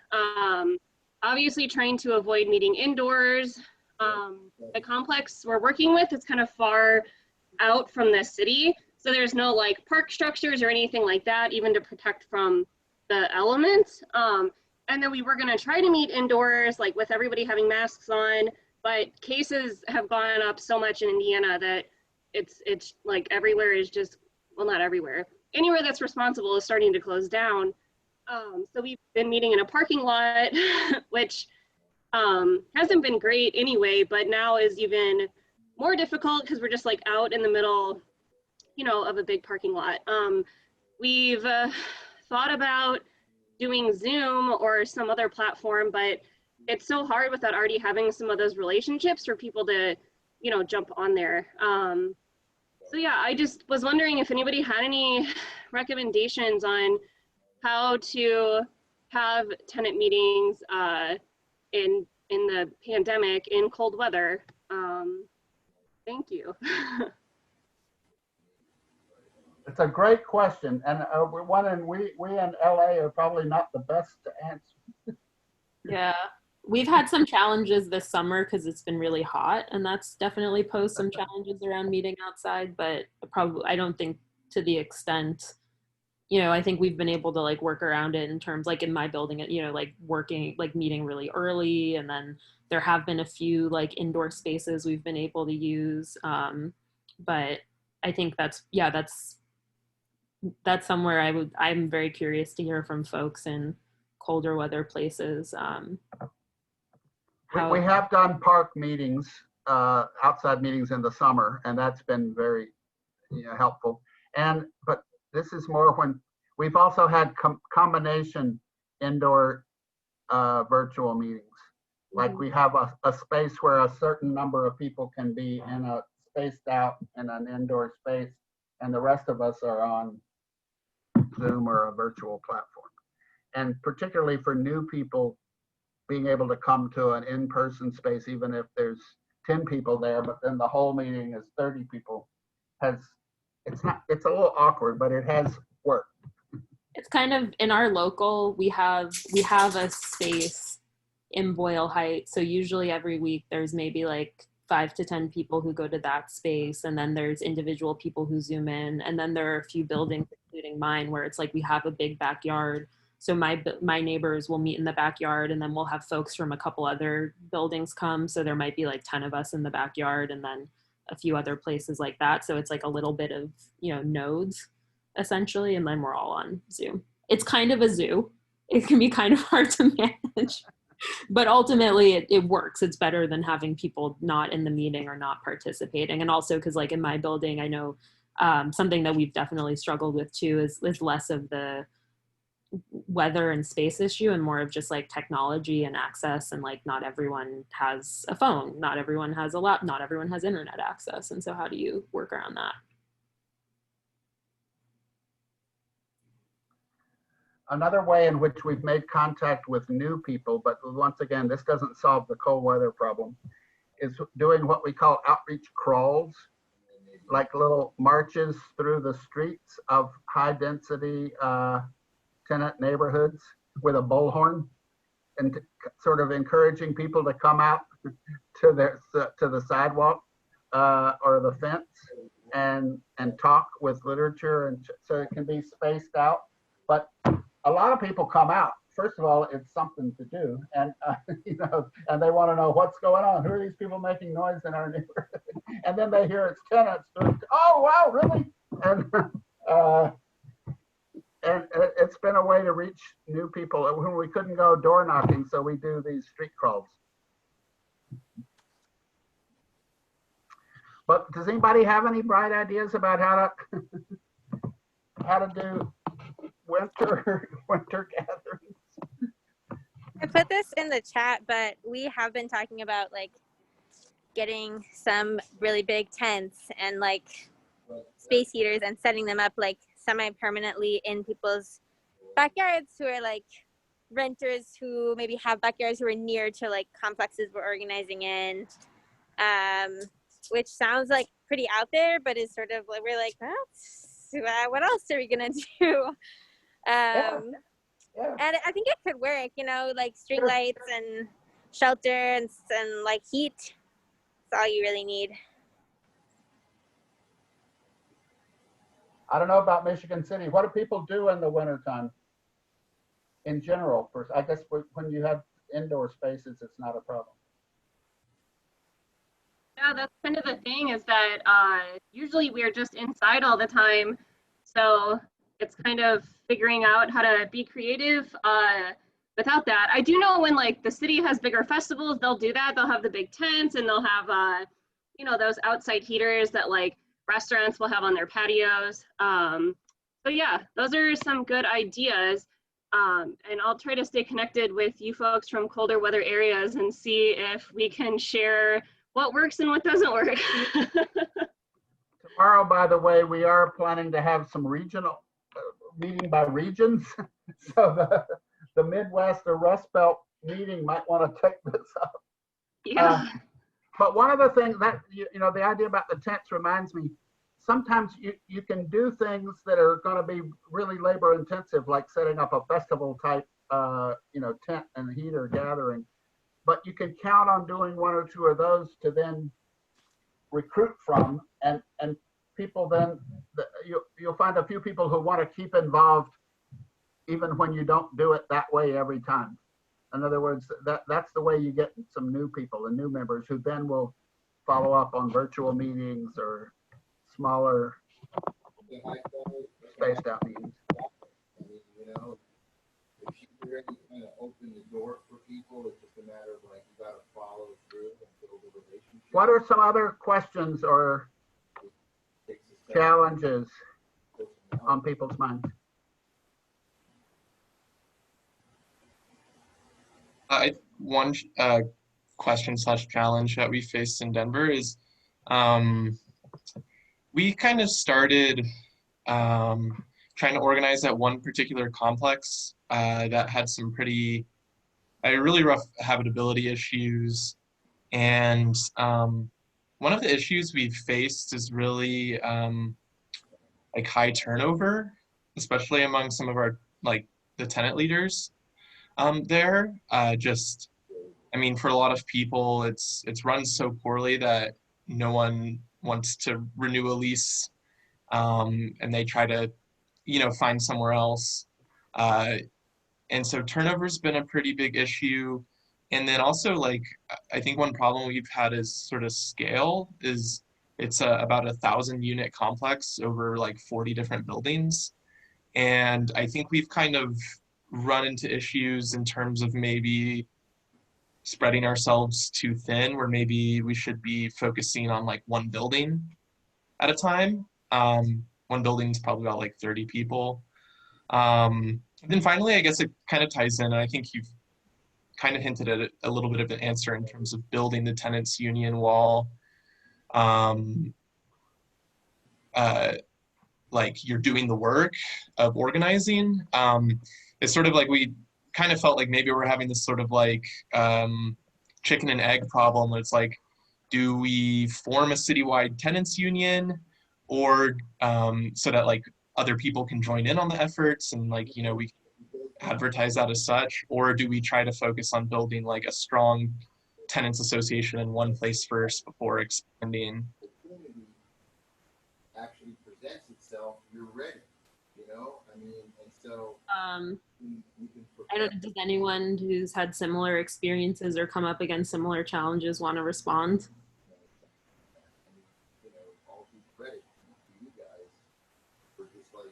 Obviously trying to avoid meeting indoors. The complex we're working with is kind of far out from the city, so there's no like park structures or anything like that, even to protect from the elements. And then we were gonna try to meet indoors, like with everybody having masks on, but cases have gone up so much in Indiana that it's like everywhere is just, well, not everywhere, anywhere that's responsible is starting to close down. So we've been meeting in a parking lot, which hasn't been great anyway, but now is even more difficult because we're just like out in the middle, of a big parking lot. We've thought about doing Zoom or some other platform, but it's so hard without already having some of those relationships for people to, you know, jump on there. So yeah, I just was wondering if anybody had any recommendations on how to have tenant meetings in the pandemic in cold weather. Thank you. It's a great question, and we in LA are probably not the best to answer. Yeah. We've had some challenges this summer because it's been really hot, and that's definitely posed some challenges around meeting outside, but probably I don't think to the extent, you know, I think we've been able to like work around it in terms like in my building, you know, like working, like meeting really early. And then there have been a few like indoor spaces we've been able to use. But I think that's somewhere I'm very curious to hear from folks in colder weather places. We have done park meetings, outside meetings in the summer, and that's been very, you know, helpful. But this is more when we've also had combination indoor virtual meetings. Like we have a space where a certain number of people can be in a spaced out in an indoor space, and the rest of us are on Zoom or a virtual platform. And particularly for new people, being able to come to an in-person space, even if there's 10 people there, but then the whole meeting is 30 people, it's a little awkward, but it has worked. It's kind of in our local, we have a space in Boyle Heights. So usually every week there's maybe like 5 to 10 people who go to that space, and then there's individual people who Zoom in, and then there are a few buildings, including mine, where it's like we have a big backyard. So my neighbors will meet in the backyard, and then we'll have folks from a couple other buildings come. So there might be like 10 of us in the backyard, and then a few other places like that. So it's like a little bit of, you know, nodes essentially, and then we're all on Zoom. It's kind of a zoo. It can be kind of hard to manage, but ultimately it works. It's better than having people not in the meeting or not participating. And also because like in my building, I know something that we've definitely struggled with too is less of the weather and space issue and more of just like technology and access, and like not everyone has a phone, not everyone has a laptop, not everyone has internet access. And so how do you work around that? Another way in which we've made contact with new people, but once again, this doesn't solve the cold weather problem, is doing what we call outreach crawls, like little marches through the streets of high density tenant neighborhoods with a bullhorn, and sort of encouraging people to come out to the sidewalk or the fence and talk with literature, and so it can be spaced out. But a lot of people come out. First of all, it's something to do, and you know, and they want to know what's going on. Who are these people making noise in our neighborhood? And then they hear it's tenants. Oh wow, really? And it's been a way to reach new people when we couldn't go door knocking, so we do these street crawls. But does anybody have any bright ideas about how to do winter gatherings? I put this in the chat, but we have been talking about like getting some really big tents and like space heaters and setting them up like semi-permanently in people's backyards who are like renters who maybe have backyards who are near to like complexes we're organizing in, which sounds like pretty out there, but is sort of like, we're like, what else are we gonna do? And I think it could work, you know, like street lights and shelter and like heat. That's all you really need. I don't know about Michigan City. What do people do in the wintertime in general? I guess when you have indoor spaces, it's not a problem. Yeah, that's kind of the thing, is that usually we're just inside all the time. So it's kind of figuring out how to be creative without that. I do know when like the city has bigger festivals, they'll do that. They'll have the big tents, and they'll have, you know, those outside heaters that like restaurants will have on their patios. So yeah, those are some good ideas. And I'll try to stay connected with you folks from colder weather areas and see if we can share what works and what doesn't work. Tomorrow, by the way, we are planning to have some regional meeting by regions. So the Midwest or Rust Belt meeting might want to take this up. Yeah. But one of the things that, you know, the idea about the tents reminds me, sometimes you can do things that are going to be really labor intensive, like setting up a festival type, you know, tent and heater gathering. But you can count on doing one or two of those to then recruit from, and people then, you'll find a few people who want to keep involved even when you don't do it that way every time. In other words, that's the way you get some new people and new members who then will follow up on virtual meetings or smaller spaced out meetings. I mean, you know, if you already kind of open the door for people, it's just a matter of like, you got to follow through and build a relationship. What are some other questions or challenges on people's minds? One question / challenge that we faced in Denver is we kind of started trying to organize at one particular complex that had some really rough habitability issues. And one of the issues we've faced is really like high turnover, especially among some of our, like the tenant leaders there. I mean, for a lot of people, it's run so poorly that no one wants to renew a lease, and they try to, you know, find somewhere else. And so turnover's been a pretty big issue. And then also, like, I think one problem we've had is sort of scale. It's about 1,000 unit complex over like 40 different buildings. And I think we've kind of run into issues in terms of maybe spreading ourselves too thin, where maybe we should be focusing on like one building at a time. One building is probably about like 30 people. Then finally, I guess it kind of ties in, and I think you've kind of hinted at it, a little bit of an answer in terms of building the tenants union wall. Like you're doing the work of organizing. It's sort of like we kind of felt like maybe we're having this sort of like chicken and egg problem. It's like, do we form a citywide tenants union, or so that like other people can join in on the efforts and like, you know, we advertise that as such, or do we try to focus on building like a strong tenants association in one place first before expanding? Actually presents itself, you're ready, you know? I mean, and so I don't know, does anyone who's had similar experiences or come up against similar challenges want to respond? You know, all due credit to you guys for just like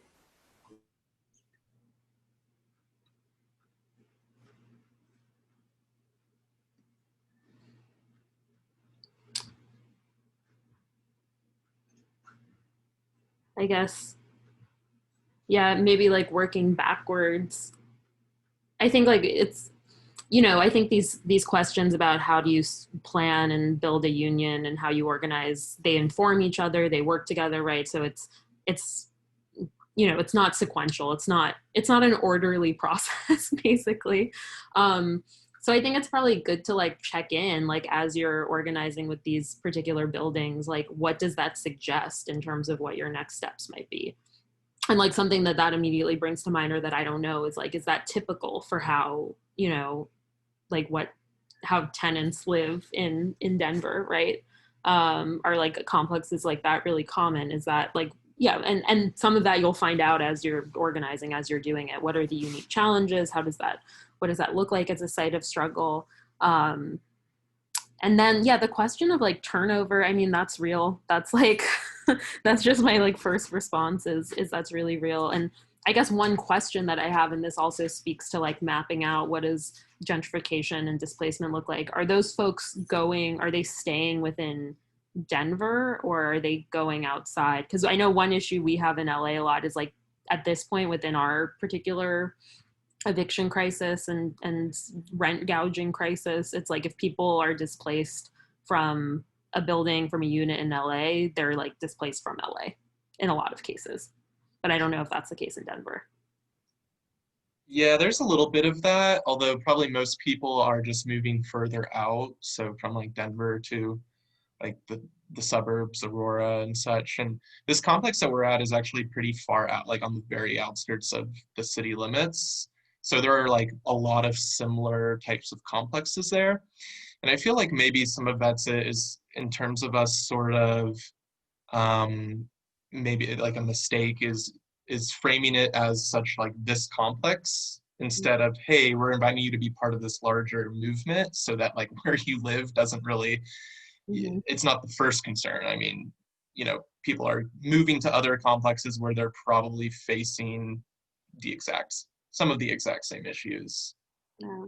I guess, yeah, maybe like working backwards. I think like it's, you know, I think these questions about how do you plan and build a union and how you organize, they inform each other, they work together, right? So it's you know, it's not sequential, it's not an orderly process basically. So I think it's probably good to like check in, like as you're organizing with these particular buildings, like what does that suggest in terms of what your next steps might be? And like something that immediately brings to mind, or that I don't know, is like, is that typical for how, you know, like how tenants live in Denver, right? Are like complexes like that really common? Is that like, yeah, and some of that you'll find out as you're organizing, as you're doing it. What are the unique challenges? What does that look like as a site of struggle? And then, yeah, the question of like turnover, I mean, that's real. That's like, that's just my like first response is that's really real. And I guess one question that I have, and this also speaks to like mapping out what does gentrification and displacement look like. Are those folks are they staying within Denver, or are they going outside? Because I know one issue we have in LA a lot is like at this point within our particular eviction crisis and rent gouging crisis. It's like if people are displaced from a building, from a unit in LA, they're like displaced from LA in a lot of cases. But I don't know if that's the case in Denver. Yeah, there's a little bit of that, although probably most people are just moving further out. So from like Denver to like the suburbs, Aurora and such. And this complex that we're at is actually pretty far out, like on the very outskirts of the city limits. So there are like a lot of similar types of complexes there. And I feel like maybe some of that's it is in terms of us sort of maybe like a mistake is framing it as such like this complex instead of, hey, we're inviting you to be part of this larger movement so that like where you live doesn't really, it's not the first concern. I mean, you know, people are moving to other complexes where they're probably facing some of the exact same issues. Yeah.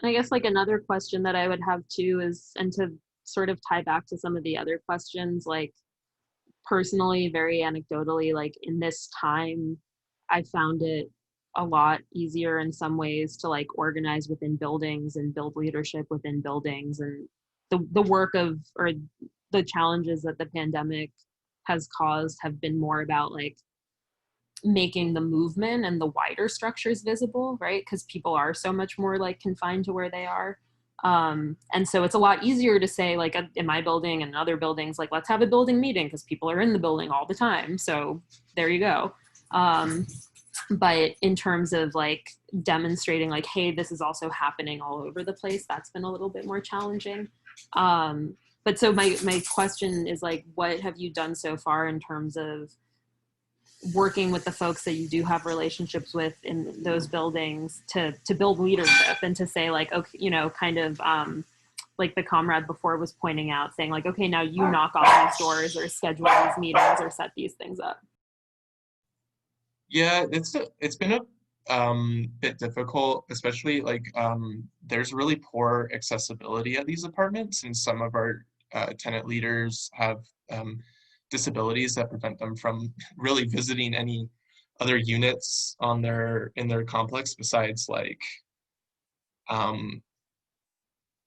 And I guess like another question that I would have too is, and to sort of tie back to some of the other questions, like personally, very anecdotally, like in this time, I found it a lot easier in some ways to like organize within buildings and build leadership within buildings. And the work of, or the challenges that the pandemic has caused have been more about like making the movement and the wider structures visible, right? Because people are so much more like confined to where they are. And so it's a lot easier to say like in my building and other buildings, like let's have a building meeting because people are in the building all the time. So there you go. But in terms of like demonstrating like, hey, this is also happening all over the place, that's been a little bit more challenging. But so my question is like, what have you done so far in terms of working with the folks that you do have relationships with in those buildings to build leadership and to say like, okay, you know, kind of like the comrade before was pointing out, saying like, okay, now you knock on these doors or schedule these meetings or set these things up? Yeah, it's been a bit difficult, especially like there's really poor accessibility at these apartments, and some of our tenant leaders have disabilities that prevent them from really visiting any other units in their complex besides like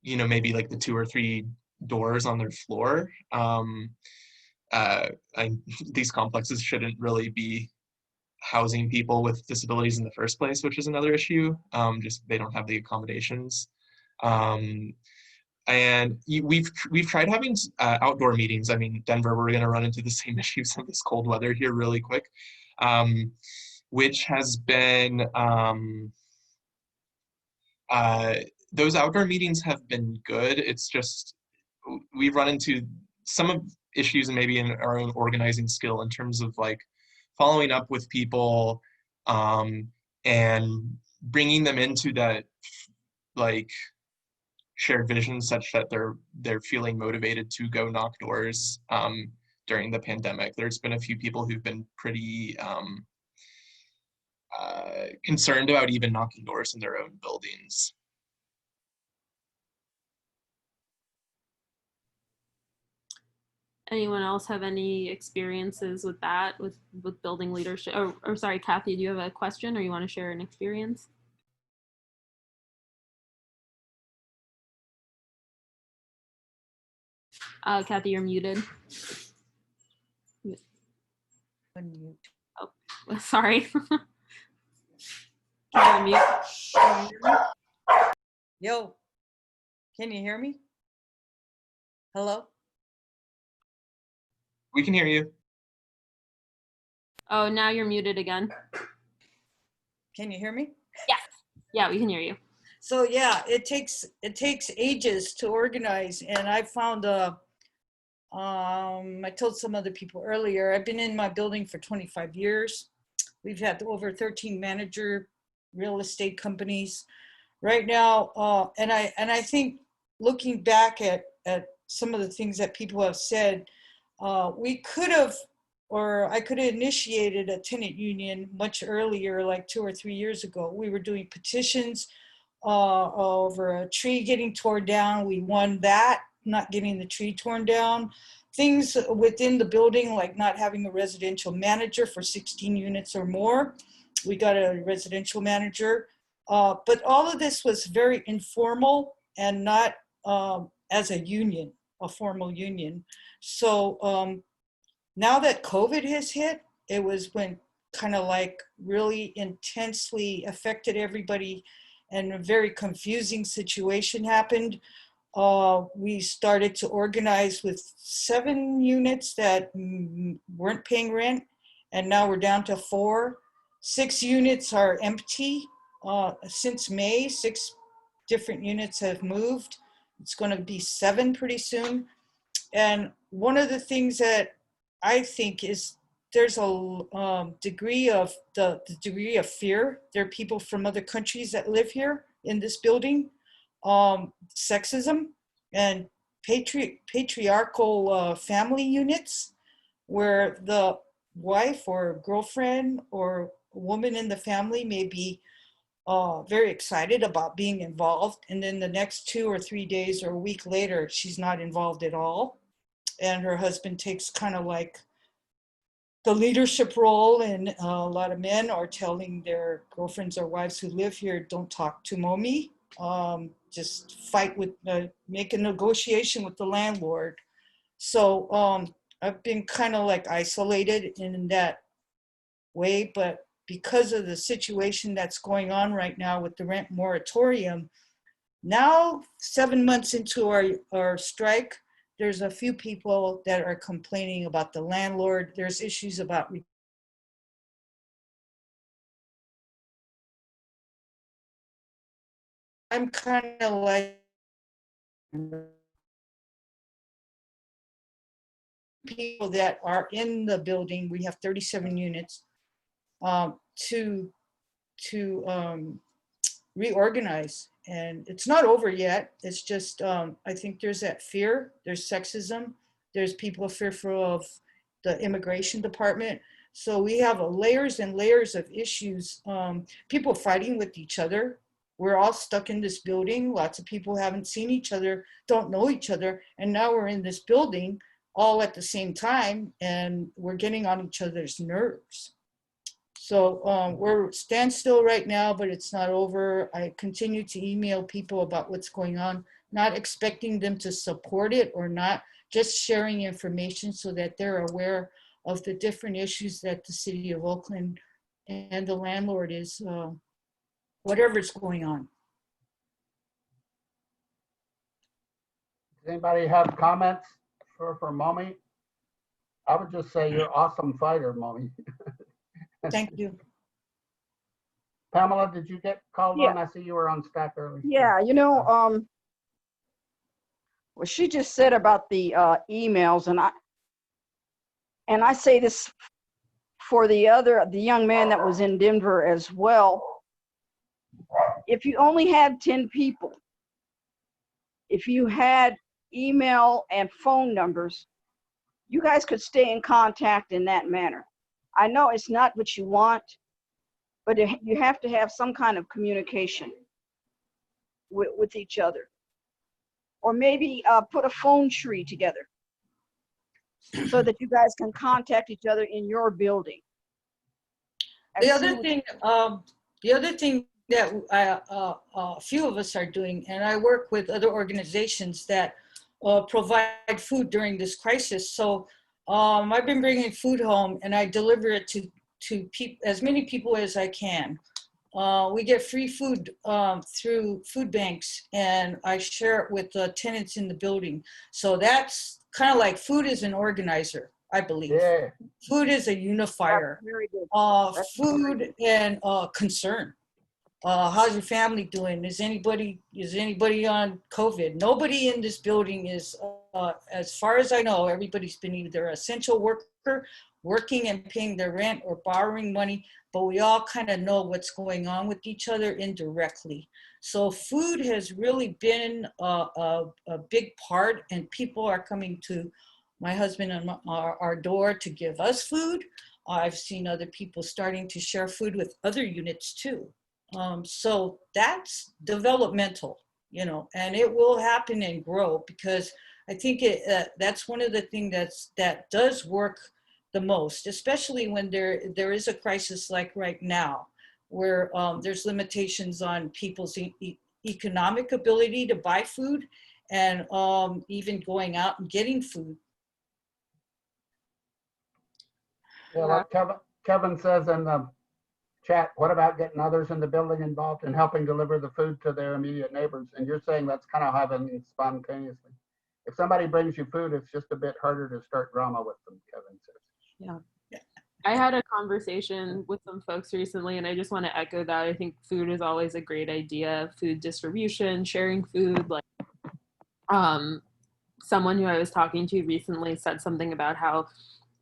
you know, maybe like the 2 or 3 doors on their floor. These complexes shouldn't really be housing people with disabilities in the first place, which is another issue. Just they don't have the accommodations. And we've tried having outdoor meetings. I mean, Denver, we're going to run into the same issues in this cold weather here really quick, which has been, those outdoor meetings have been good. It's just, we've run into some of issues and maybe in our own organizing skill in terms of like following up with people and bringing them into that like shared vision such that they're feeling motivated to go knock doors during the pandemic. There's been a few people who've been pretty concerned about even knocking doors in their own buildings. Anyone else have any experiences with that, with building leadership? Or sorry, Kathy, do you have a question or you want to share an experience? Kathy, you're muted. Unmute. Oh, sorry. Can you unmute? Yo, can you hear me? Hello? We can hear you. Oh, now you're muted again. Can you hear me? Yes. Yeah, we can hear you. So yeah, it takes ages to organize, and I found I told some other people earlier, I've been in my building for 25 years. We've had over 13 manager real estate companies right now, and I think looking back at some of the things that people have said, we could have, or I could have initiated a tenant union much earlier, like 2 or 3 years ago. We were doing petitions over a tree getting torn down. We won that, not getting the tree torn down. Things within the building, like not having a residential manager for 16 units or more. We got a residential manager. But all of this was very informal and not as a union, a formal union. So now that COVID has hit, it was when kind of like really intensely affected everybody, and a very confusing situation happened. We started to organize with 7 units that weren't paying rent, and now we're down to 4. 6 units are empty. Since May, 6 different units have moved. It's going to be 7 pretty soon. And one of the things that I think is there's a degree of the degree of fear. There are people from other countries that live here in this building. Sexism and patriarchal family units, where the wife or girlfriend or woman in the family may be very excited about being involved, and then the next 2 or 3 days or a week later, she's not involved at all, and her husband takes kind of like the leadership role, and a lot of men are telling their girlfriends or wives who live here, don't talk to mommy, just fight with, make a negotiation with the landlord. So I've been kind of like isolated in that way, but because of the situation that's going on right now with the rent moratorium, now 7 months into our strike, there's a few people that are complaining about the landlord. There's issues about I'm kind of like people that are in the building. We have 37 units to reorganize, and it's not over yet. It's just I think there's that fear. There's sexism. There's people fearful of the immigration department. So we have layers and layers of issues. People fighting with each other. We're all stuck in this building. Lots of people haven't seen each other, don't know each other, and now we're in this building all at the same time, and we're getting on each other's nerves. So we're standstill right now, but it's not over. I continue to email people about what's going on, not expecting them to support it or not, just sharing information so that they're aware of the different issues that the city of Oakland and the landlord is, whatever's going on. Does anybody have comments for Mommy? I would just say you're awesome fighter, Mommy. Thank you. Pamela, did you get called Yeah. on? I see you were on stack early. Yeah, you know, what she just said about the emails, and I say this for the young man that was in Denver as well. If you only had 10 people, if you had email and phone numbers, you guys could stay in contact in that manner. I know it's not what you want, but you have to have some kind of communication with each other. Or maybe put a phone tree together so that you guys can contact each other in your building. The other thing that a few of us are doing, and I work with other organizations that provide food during this crisis. So I've been bringing food home, and I deliver it to as many people as I can. We get free food through food banks, and I share it with the tenants in the building. So that's kind of like food is an organizer, I believe. Yeah. Food is a unifier. That's very good. Food and concern. How's your family doing? Is anybody on COVID? Nobody in this building is, as far as I know, everybody's been either an essential worker, working and paying their rent, or borrowing money, but we all kind of know what's going on with each other indirectly. So food has really been a big part, and people are coming to my husband and our door to give us food. I've seen other people starting to share food with other units too. So that's developmental, you know, and it will happen and grow, because I think that's one of the things that does work the most, especially when there is a crisis like right now. where there's limitations on people's economic ability to buy food and even going out and getting food. Yeah, like Kevin says in the chat, what about getting others in the building involved and helping deliver the food to their immediate neighbors? And you're saying that's kind of happening spontaneously. If somebody brings you food, it's just a bit harder to start drama with them, Kevin says. Yeah. I had a conversation with some folks recently, and I just want to echo that. I think food is always a great idea. Food distribution, sharing food. Like, someone who I was talking to recently said something about how,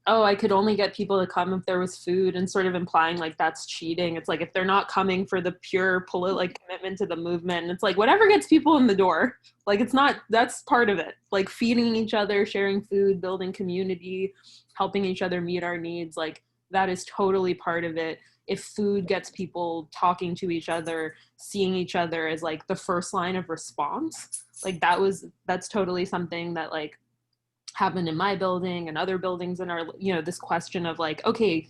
oh, I could only get people to come if there was food, and sort of implying like that's cheating. It's like if they're not coming for the pure like commitment to the movement, and it's like whatever gets people in the door. Like it's not, that's part of it. Like feeding each other, sharing food, building community, helping each other meet our needs. Like that is totally part of it. If food gets people talking to each other, seeing each other as like the first line of response, like that's totally something that like happened in my building and other buildings in our, you know, this question of like, okay,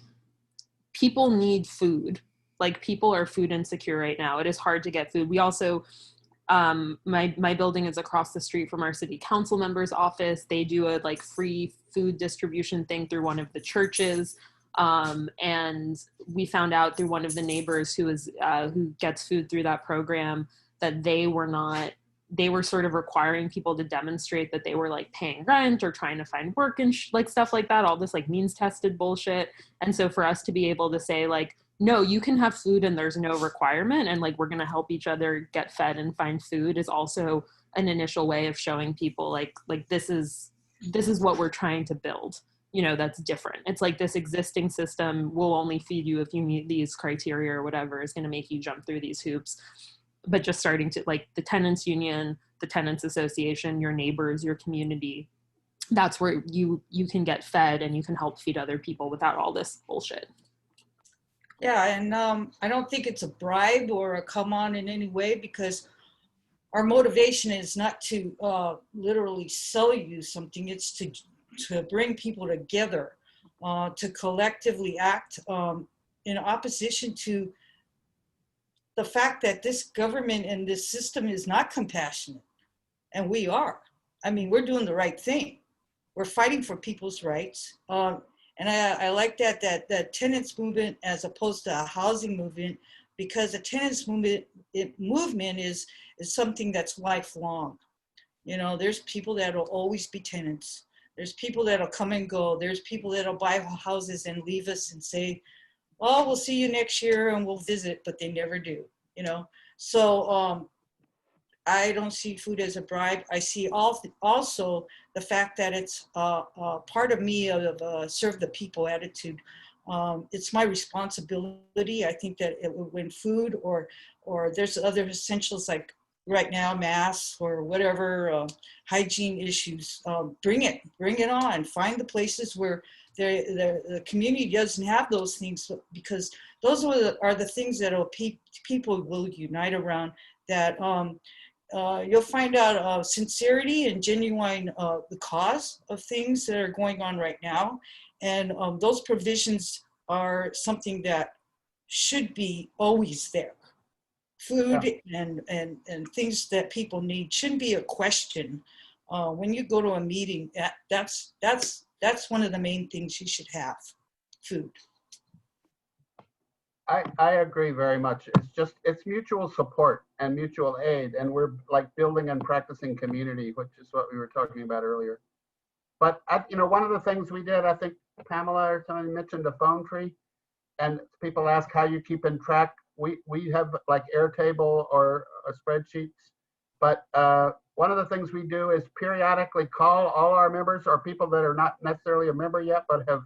people need food. Like people are food insecure right now. It is hard to get food. We also, my building is across the street from our city council member's office. They do a like free food distribution thing through one of the churches. And we found out through one of the neighbors who gets food through that program that they were sort of requiring people to demonstrate that they were like paying rent or trying to find work and like stuff like that, all this like means tested bullshit. And so for us to be able to say like, no, you can have food and there's no requirement, and like we're going to help each other get fed and find food, is also an initial way of showing people like this is what we're trying to build. You know, that's different. It's like this existing system will only feed you if you meet these criteria or whatever is going to make you jump through these hoops. But just starting to like the tenants union, the tenants association, your neighbors, your community, that's where you can get fed and you can help feed other people without all this bullshit. Yeah, and I don't think it's a bribe or a come on in any way, because our motivation is not to literally sell you something. It's to bring people together, to collectively act in opposition to the fact that this government and this system is not compassionate. And we are. I mean, we're doing the right thing. We're fighting for people's rights. And I like that tenants movement as opposed to a housing movement, because the tenants movement is something that's lifelong. You know, there's people that will always be tenants. There's people that'll come and go. There's people that'll buy houses and leave us and say, oh, we'll see you next year and we'll visit, but they never do, you know? So I don't see food as a bribe. I see also the fact that it's part of me of serve the people attitude. It's my responsibility. I think that when food or there's other essentials like right now, masks or whatever, hygiene issues, bring it on. Find the places where the community doesn't have those things, because those are the things that people will unite around. That you'll find out sincerity and genuine the cause of things that are going on right now, and those provisions are something that should be always there. Food and things that people need shouldn't be a question. When you go to a meeting, that's one of the main things you should have, food. I agree very much. It's mutual support and mutual aid, and we're like building and practicing community, which is what we were talking about earlier. But one of the things we did, I think Pamela or somebody mentioned a phone tree, and people ask how you keep in track. We have like Airtable or spreadsheets, but one of the things we do is periodically call all our members or people that are not necessarily a member yet, but have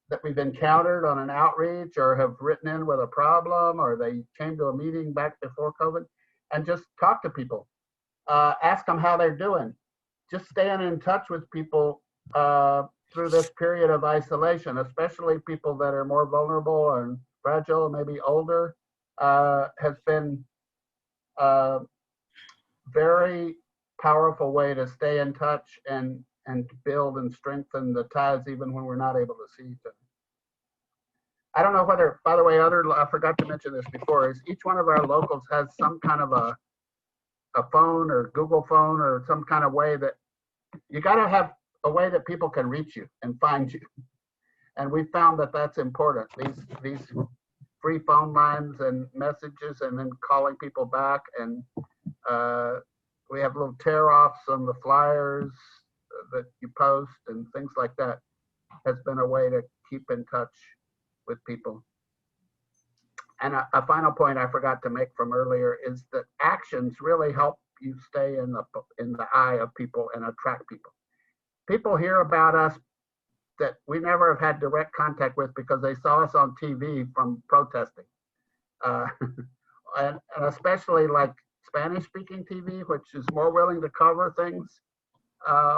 that we've encountered on an outreach or have written in with a problem, or they came to a meeting back before COVID, and just talk to people, ask them how they're doing, just staying in touch with people through this period of isolation, especially people that are more vulnerable and fragile, maybe older, has been a very powerful way to stay in touch and build and strengthen the ties even when we're not able to see each other. I don't know whether, by the way, I forgot to mention this before, is each one of our locals has some kind of a phone or Google phone or some kind of way that you got to have a way that people can reach you and find you. And we found that that's important. These free phone lines and messages, and then calling people back. And we have little tear-offs on the flyers that you post and things like that. Has been a way to keep in touch with people. And a final point I forgot to make from earlier is that actions really help you stay in the eye of people and attract people. People hear about us that we never have had direct contact with because they saw us on TV from protesting. And especially like Spanish-speaking TV, which is more willing to cover things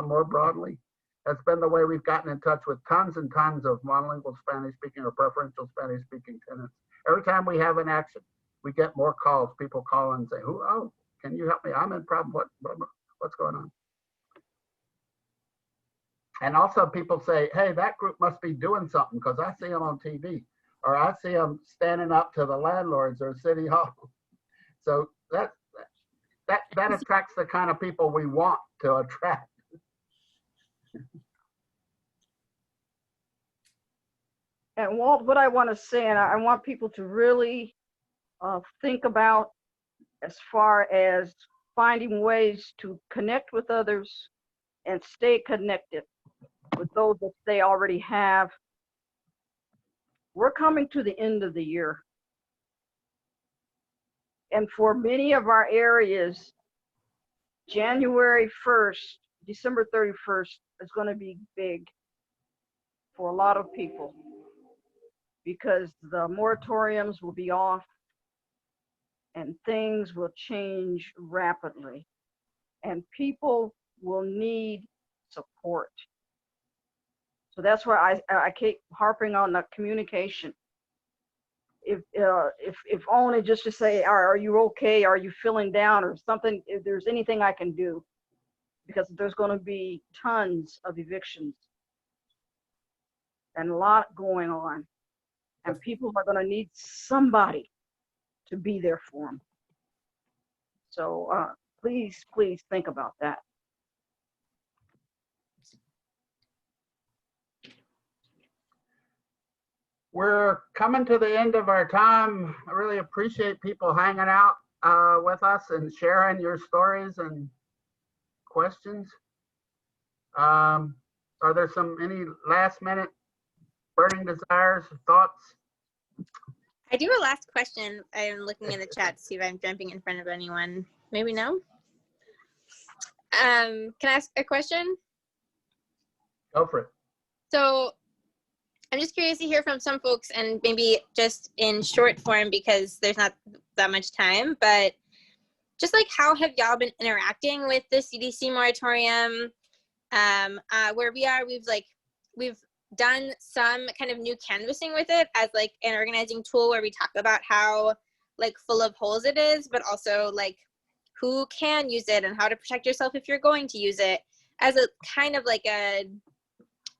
more broadly. That's been the way we've gotten in touch with tons and tons of monolingual Spanish-speaking or preferential Spanish-speaking tenants. Every time we have an action, we get more calls. People call and say, "Oh, can you help me? I'm in problem. What's going on?" And also people say, "Hey, that group must be doing something because I see them on TV, or I see them standing up to the landlords or City Hall." So that attracts the kind of people we want to attract. And Walt, what I want to say, and I want people to really think about as far as finding ways to connect with others and stay connected with those that they already have. We're coming to the end of the year. And for many of our areas, January 1st, December 31st is going to be big for a lot of people because the moratoriums will be off and things will change rapidly and people will need support. So that's why I keep harping on the communication. If only just to say, are you okay? Are you feeling down or something? If there's anything I can do, because there's going to be tons of evictions and a lot going on, and people are going to need somebody to be there for them. So please think about that. We're coming to the end of our time. I really appreciate people hanging out with us and sharing your stories and questions. Are there any last minute burning desires, thoughts? I do a last question. I'm looking in the chat to see if I'm jumping in front of anyone. Maybe no. Can I ask a question? Go for it. So I'm just curious to hear from some folks, and maybe just in short form because there's not that much time, but just like how have y'all been interacting with the CDC moratorium? Where we are, we've done some kind of new canvassing with it as like an organizing tool where we talk about how like full of holes it is, but also like who can use it and how to protect yourself if you're going to use it as a kind of like a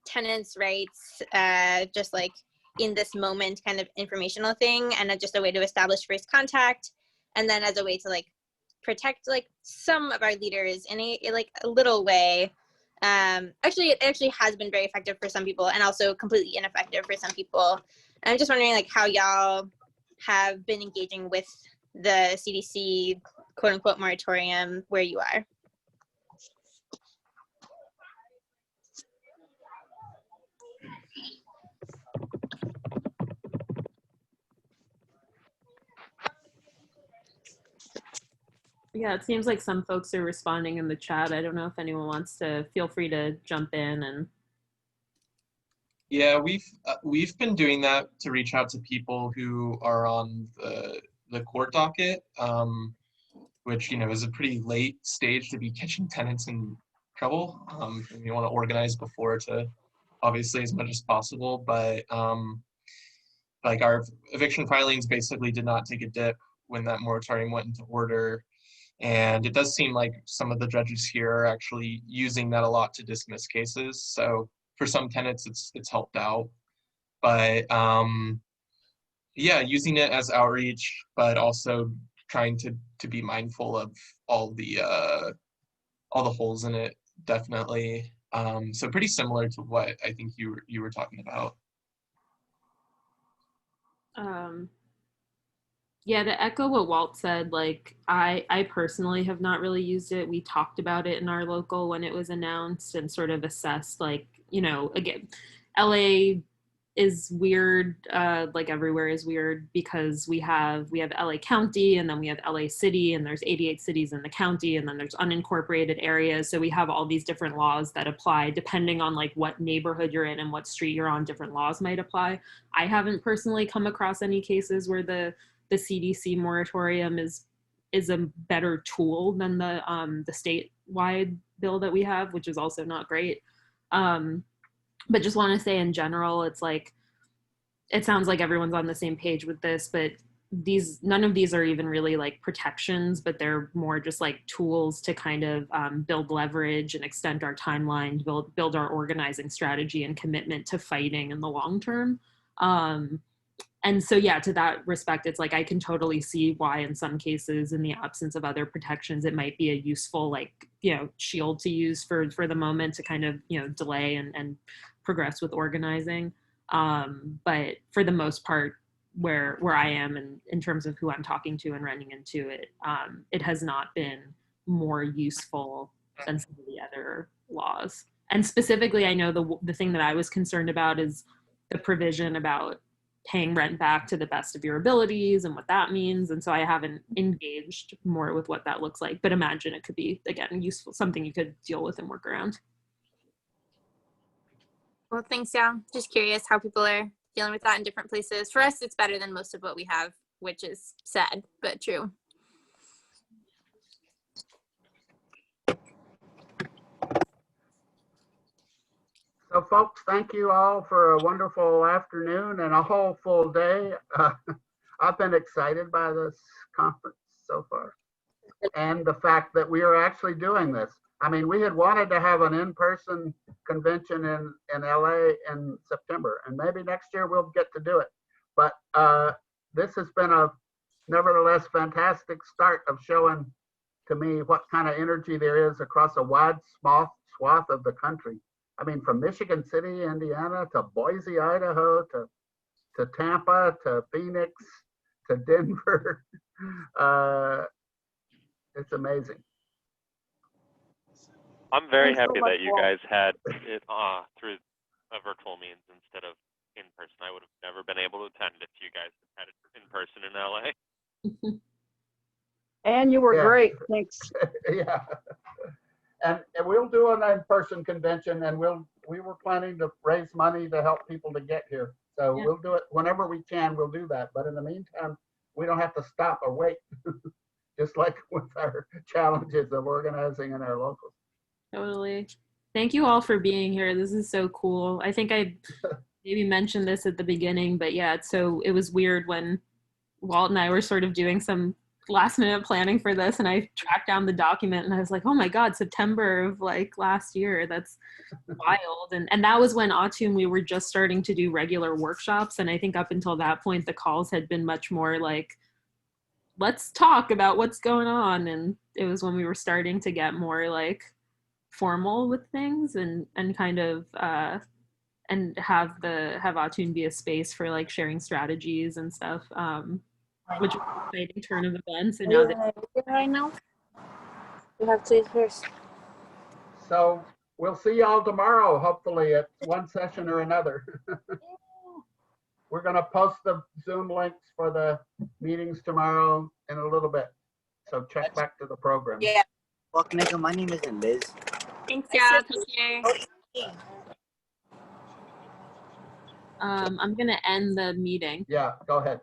tenants' rights, just like in this moment kind of informational thing, and just a way to establish first contact, and then as a way to like protect like some of our leaders in a little way. It actually has been very effective for some people and also completely ineffective for some people. And I'm just wondering like how y'all have been engaging with the CDC quote unquote moratorium where you are. Yeah, it seems like some folks are responding in the chat. I don't know if anyone wants to, feel free to jump in and. Yeah, we've been doing that to reach out to people who are on the court docket, which is a pretty late stage to be catching tenants in trouble. And you want to organize before to obviously as much as possible, but like our eviction filings basically did not take a dip when that moratorium went into order. And it does seem like some of the judges here are actually using that a lot to dismiss cases. So for some tenants, it's helped out. But yeah, using it as outreach, but also trying to be mindful of all the holes in it, definitely. So pretty similar to what I think you were talking about. Yeah, to echo what Walt said, like I personally have not really used it. We talked about it in our local when it was announced and sort of assessed, like, you know, again, LA is weird, like everywhere is weird, because we have LA County, and then we have LA City, and there's 88 cities in the county, and then there's unincorporated areas. So we have all these different laws that apply depending on like what neighborhood you're in and what street you're on. Different laws might apply. I haven't personally come across any cases where the CDC moratorium is a better tool than the statewide bill that we have, which is also not great. But just want to say in general, it's like, it sounds like everyone's on the same page with this, but none of these are even really like protections, but they're more just like tools to kind of build leverage and extend our timeline, build our organizing strategy and commitment to fighting in the long term. And so, yeah, to that respect, it's like I can totally see why in some cases, in the absence of other protections, it might be a useful, like, you know, shield to use for the moment to kind of, you know, delay and progress with organizing. But for the most part, where I am in terms of who I'm talking to and running into it, it has not been more useful than some of the other laws. And specifically, I know the thing that I was concerned about is the provision about paying rent back to the best of your abilities and what that means. And so I haven't engaged more with what that looks like, but imagine it could be, again, useful, something you could deal with and work around. Well, thanks, yeah. Just curious how people are dealing with that in different places. For us, it's better than most of what we have, which is sad, but true. So folks, thank you all for a wonderful afternoon and a whole full day. I've been excited by this conference so far, and the fact that we are actually doing this. I mean, we had wanted to have an in-person convention in LA in September, and maybe next year we'll get to do it. But this has been a nevertheless fantastic start of showing to me what kind of energy there is across a wide swath of the country. I mean, from Michigan City, Indiana, to Boise, Idaho, to Tampa, to Phoenix, to Denver. It's amazing. I'm very happy that you guys had it through a virtual means instead of in person. I would have never been able to attend if you guys had it in person in LA. And you were great. Thanks. Yeah. And we'll do an in-person convention, and we were planning to raise money to help people to get here. So we'll do it whenever we can. We'll do that. But in the meantime, we don't have to stop or wait, just like with our challenges of organizing in our locals. Totally. Thank you all for being here. This is so cool. I think I maybe mentioned this at the beginning, but yeah, it was weird when Walt and I were sort of doing some last minute planning for this, and I tracked down the document and I was like, oh my God, September of like last year. That's wild. And that was when ATUN, we were just starting to do regular workshops. And I think up until that point, the calls had been much more like, let's talk about what's going on. And it was when we were starting to get more like formal with things and kind of and have ATUN be a space for like sharing strategies and stuff, which was an exciting turn of events. And now that right now, you have to first. So we'll see y'all tomorrow, hopefully at one session or another. We're going to post the Zoom links for the meetings tomorrow in a little bit. So check back to the program. Yeah. Welcome, my name is Liz. Thanks, yeah. Take care. I'm gonna end the meeting. Yeah, go ahead.